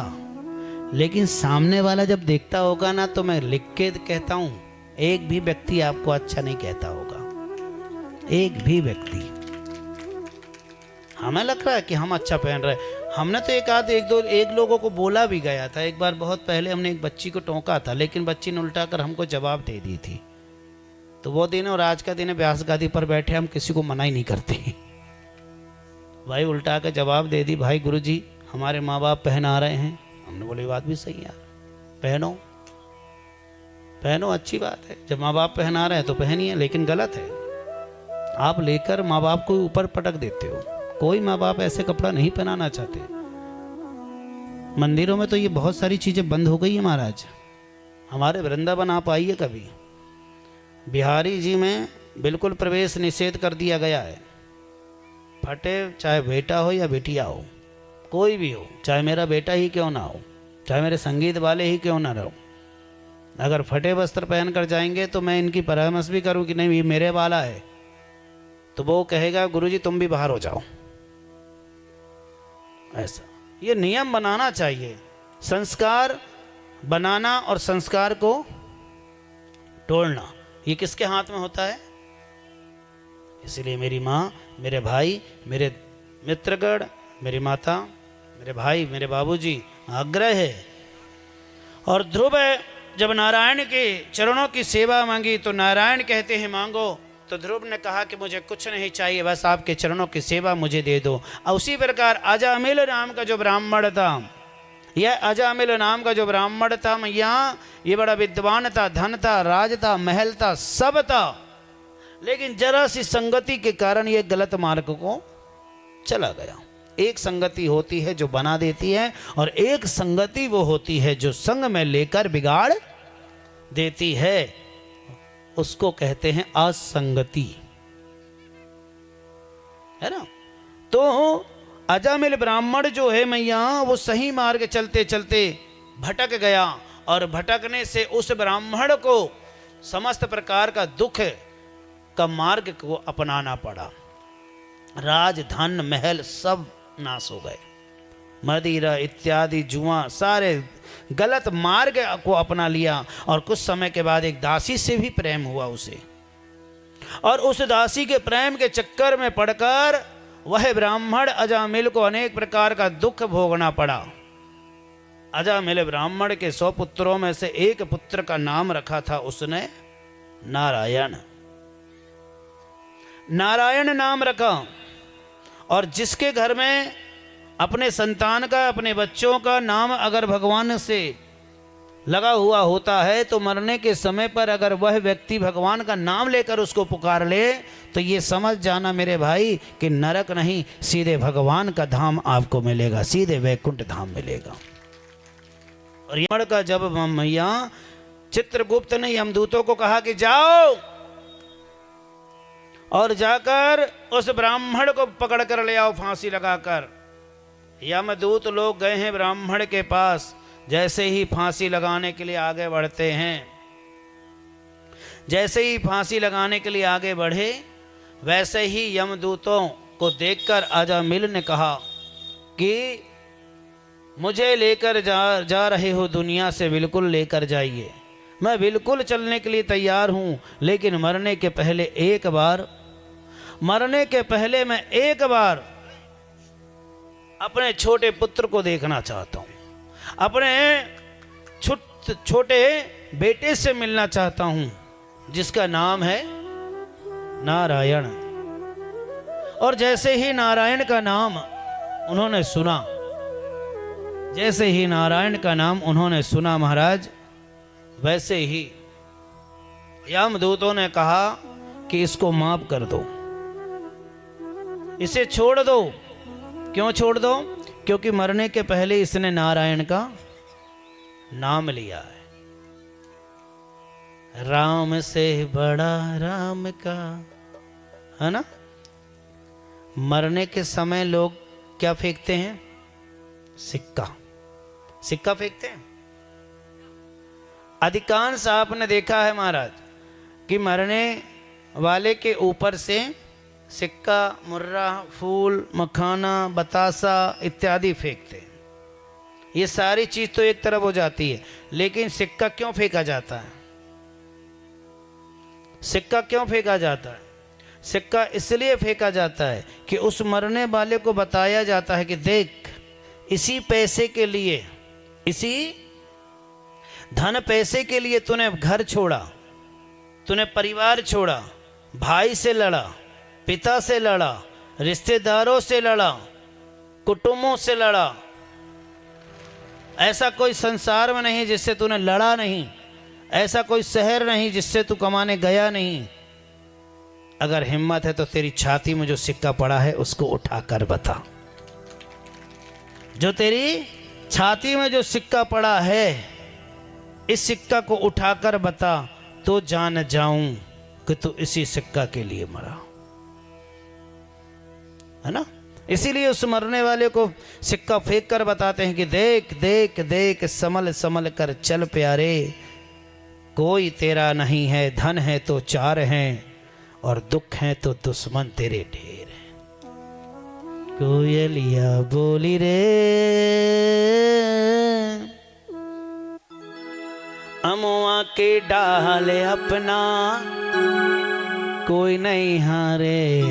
लेकिन सामने वाला जब देखता होगा ना, तो मैं लिख के कहता हूं, एक भी व्यक्ति आपको अच्छा नहीं कहता होगा। एक भी व्यक्ति। हमें लग रहा है कि हम अच्छा पहन रहे हैं। हमने तो एक लोगों को बोला भी गया था। एक बार बहुत पहले हमने एक बच्ची को टोका था, लेकिन बच्ची ने उल्टा कर हमको जवाब दे दी थी। तो वो दिन और आज का दिन है, व्यास गादी पर बैठे हम किसी को मना ही नहीं करते। भाई उल्टा कर जवाब दे दी, भाई गुरुजी हमारे माँ बाप पहना रहे हैं। हमने बोले बात भी सही यार, पहनो पहनो, अच्छी बात है। जब माँ बाप पहना रहे हैं तो पहनिए, लेकिन गलत है आप लेकर माँ बाप को ऊपर पटक देते हो। कोई माँ बाप ऐसे कपड़ा नहीं पहनाना चाहते। मंदिरों में तो ये बहुत सारी चीजें बंद हो गई है महाराज। हमारे वृंदावन आप आइए कभी, बिहारी जी में बिल्कुल प्रवेश निषेध कर दिया गया है। फटे चाहे बेटा हो या बेटिया हो, कोई भी हो, चाहे मेरा बेटा ही क्यों ना हो, चाहे मेरे संगीत वाले ही क्यों ना रहो, अगर फटे वस्त्र पहन कर जाएंगे तो मैं इनकी परामर्श भी करूं कि नहीं ये मेरे वाला है, तो वो कहेगा गुरुजी तुम भी बाहर हो जाओ। ऐसा ये नियम बनाना चाहिए। संस्कार बनाना और संस्कार को तोड़ना ये किसके हाथ में होता है? इसलिए मेरी माँ, मेरे भाई, मेरे मित्रगण, मेरी माता, मेरे भाई, मेरे बाबूजी, आग्रह है। और ध्रुव जब नारायण के चरणों की सेवा मांगी तो नारायण कहते हैं मांगो, तो ध्रुव ने कहा कि मुझे कुछ नहीं चाहिए, बस आपके चरणों की सेवा मुझे दे दो। और उसी प्रकार अजामिल नाम का जो ब्राह्मण था, यह अजामिल नाम का जो ब्राह्मण था मैया, ये बड़ा विद्वान था, धन था, राज था, महल था, सब था, लेकिन जरा सी संगति के कारण ये गलत मार्ग को चला गया। एक संगति होती है जो बना देती है, और एक संगति वो होती है जो संग में लेकर बिगाड़ देती है, उसको कहते हैं असंगति, है ना? तो अजामिल ब्राह्मण जो है मैया, वो सही मार्ग चलते चलते भटक गया, और भटकने से उस ब्राह्मण को समस्त प्रकार का दुख का मार्ग को अपनाना पड़ा। राज धन महल सब नाश हो गए, मदिरा इत्यादि जुआ सारे गलत मार्ग को अपना लिया। और कुछ समय के बाद एक दासी से भी प्रेम हुआ उसे, और उस दासी के प्रेम के चक्कर में पड़कर वह ब्राह्मण अजामिल को अनेक प्रकार का दुख भोगना पड़ा। अजामिल ब्राह्मण के 100 पुत्रों में से एक पुत्र का नाम रखा था उसने नारायण। नारायण नाम रखा, और जिसके घर में अपने संतान का, अपने बच्चों का नाम अगर भगवान से लगा हुआ होता है, तो मरने के समय पर अगर वह व्यक्ति भगवान का नाम लेकर उसको पुकार ले, तो ये समझ जाना मेरे भाई कि नरक नहीं, सीधे भगवान का धाम आपको मिलेगा, सीधे वैकुंठ धाम मिलेगा। और यमड़ का जब मैया चित्रगुप्त ने यमदूतों को कहा कि जाओ, और जाकर उस ब्राह्मण को पकड़ कर ले आओ फांसी लगाकर। यमदूत लोग गए हैं ब्राह्मण के पास। जैसे ही फांसी लगाने के लिए आगे बढ़ते हैं, जैसे ही फांसी लगाने के लिए आगे बढ़े, वैसे ही यमदूतों को देखकर अजामिल ने कहा कि मुझे लेकर जा रहे हो दुनिया से, बिल्कुल लेकर जाइए। मैं बिल्कुल चलने के लिए तैयार हूँ, लेकिन मरने के पहले मैं एक बार अपने छोटे पुत्र को देखना चाहता हूँ, अपने छोटे बेटे से मिलना चाहता हूँ, जिसका नाम है नारायण। और जैसे ही नारायण का नाम उन्होंने सुना महाराज, वैसे ही यमदूतों ने कहा कि इसको माफ कर दो, इसे छोड़ दो। क्यों छोड़ दो? क्योंकि मरने के पहले इसने नारायण का नाम लिया है। राम से बड़ा राम का, है ना। मरने के समय लोग क्या फेंकते हैं? सिक्का फेंकते हैं। अधिकांश आपने देखा है महाराज कि मरने वाले के ऊपर से सिक्का, मुर्रा, फूल, मखाना, बतासा इत्यादि फेंकते हैं। ये सारी चीज तो एक तरफ हो जाती है, लेकिन सिक्का क्यों फेंका जाता है? सिक्का क्यों फेंका जाता है? सिक्का इसलिए फेंका जाता है कि उस मरने वाले को बताया जाता है कि देख, इसी पैसे के लिए, इसी धन पैसे के लिए तूने घर छोड़ा, तूने परिवार छोड़ा, भाई से लड़ा, पिता से लड़ा, रिश्तेदारों से लड़ा, कुटुंबों से लड़ा। ऐसा कोई संसार में नहीं जिससे तूने लड़ा नहीं, ऐसा कोई शहर नहीं जिससे तू कमाने गया नहीं। अगर हिम्मत है तो तेरी छाती में जो सिक्का पड़ा है उसको उठाकर बता। जो तेरी छाती में जो सिक्का पड़ा है, इस सिक्का को उठाकर बता, तो जान जाऊं कि तू इसी सिक्का के लिए मरा, है ना। इसीलिए उस मरने वाले को सिक्का फेंक कर बताते हैं कि देख देख देख, संभल संभल कर चल प्यारे, कोई तेरा नहीं है, धन है तो चार हैं, और दुख है तो दुश्मन तेरे ढेर हैं। कोयलिया बोली रे, अमुआ के डाल अपना कोई नहीं हारे,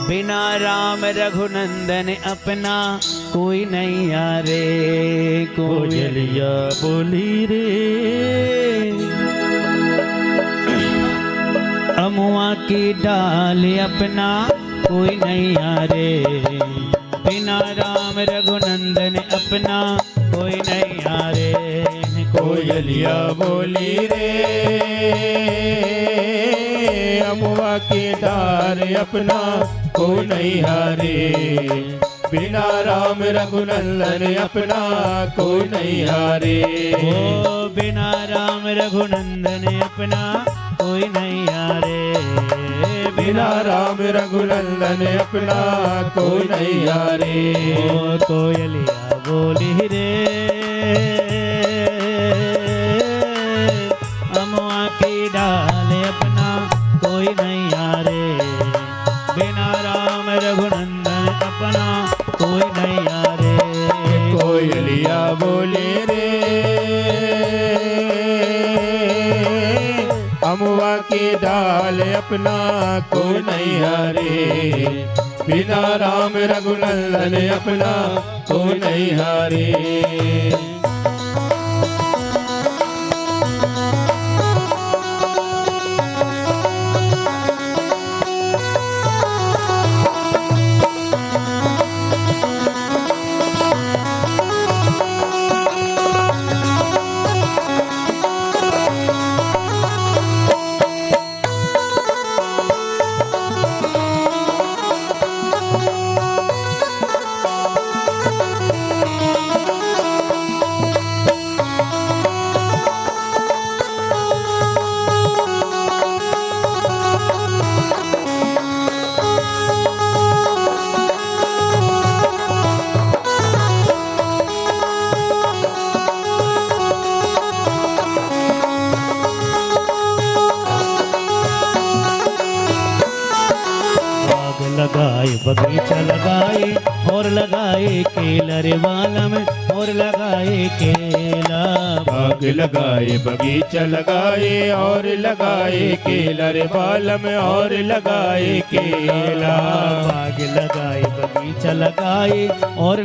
बिना राम रघुनंदन अपना कोई नहीं हारे। कोयलिया बोली रे, अमुआ की डाल अपना कोई नहीं हारे, बिना राम रघुनंदन अपना कोई नहीं हारे। कोयलिया बोली रे, अमुआ की डाल अपना कोई नहीं हारे, बिना राम रघुनंदन अपना कोई नहीं हारे। ओ बिना राम रघुनंदन अपना कोई नहीं हारे, बिना राम रघुनंदन अपना कोई नहीं हारे। ओ कोयलिया बोली रे, अमुआ की डाल अपना कोई नहीं हारे, बिना राम रघुनंदन अपना कोई नहीं हारे। कोयलिया बोले रे, अमुआ की डाल अपना कोई नहीं हारे, बिना राम रघुनंदन अपना कोई नहीं हारे। लगाई बगीचा लगाई और लगाए केला रे बाला में और लगाए केला। बाग लगाए बगीचा लगाए और लगाए केला रे बालम और लगाए केला। बाग लगाए बगीचा लगाए और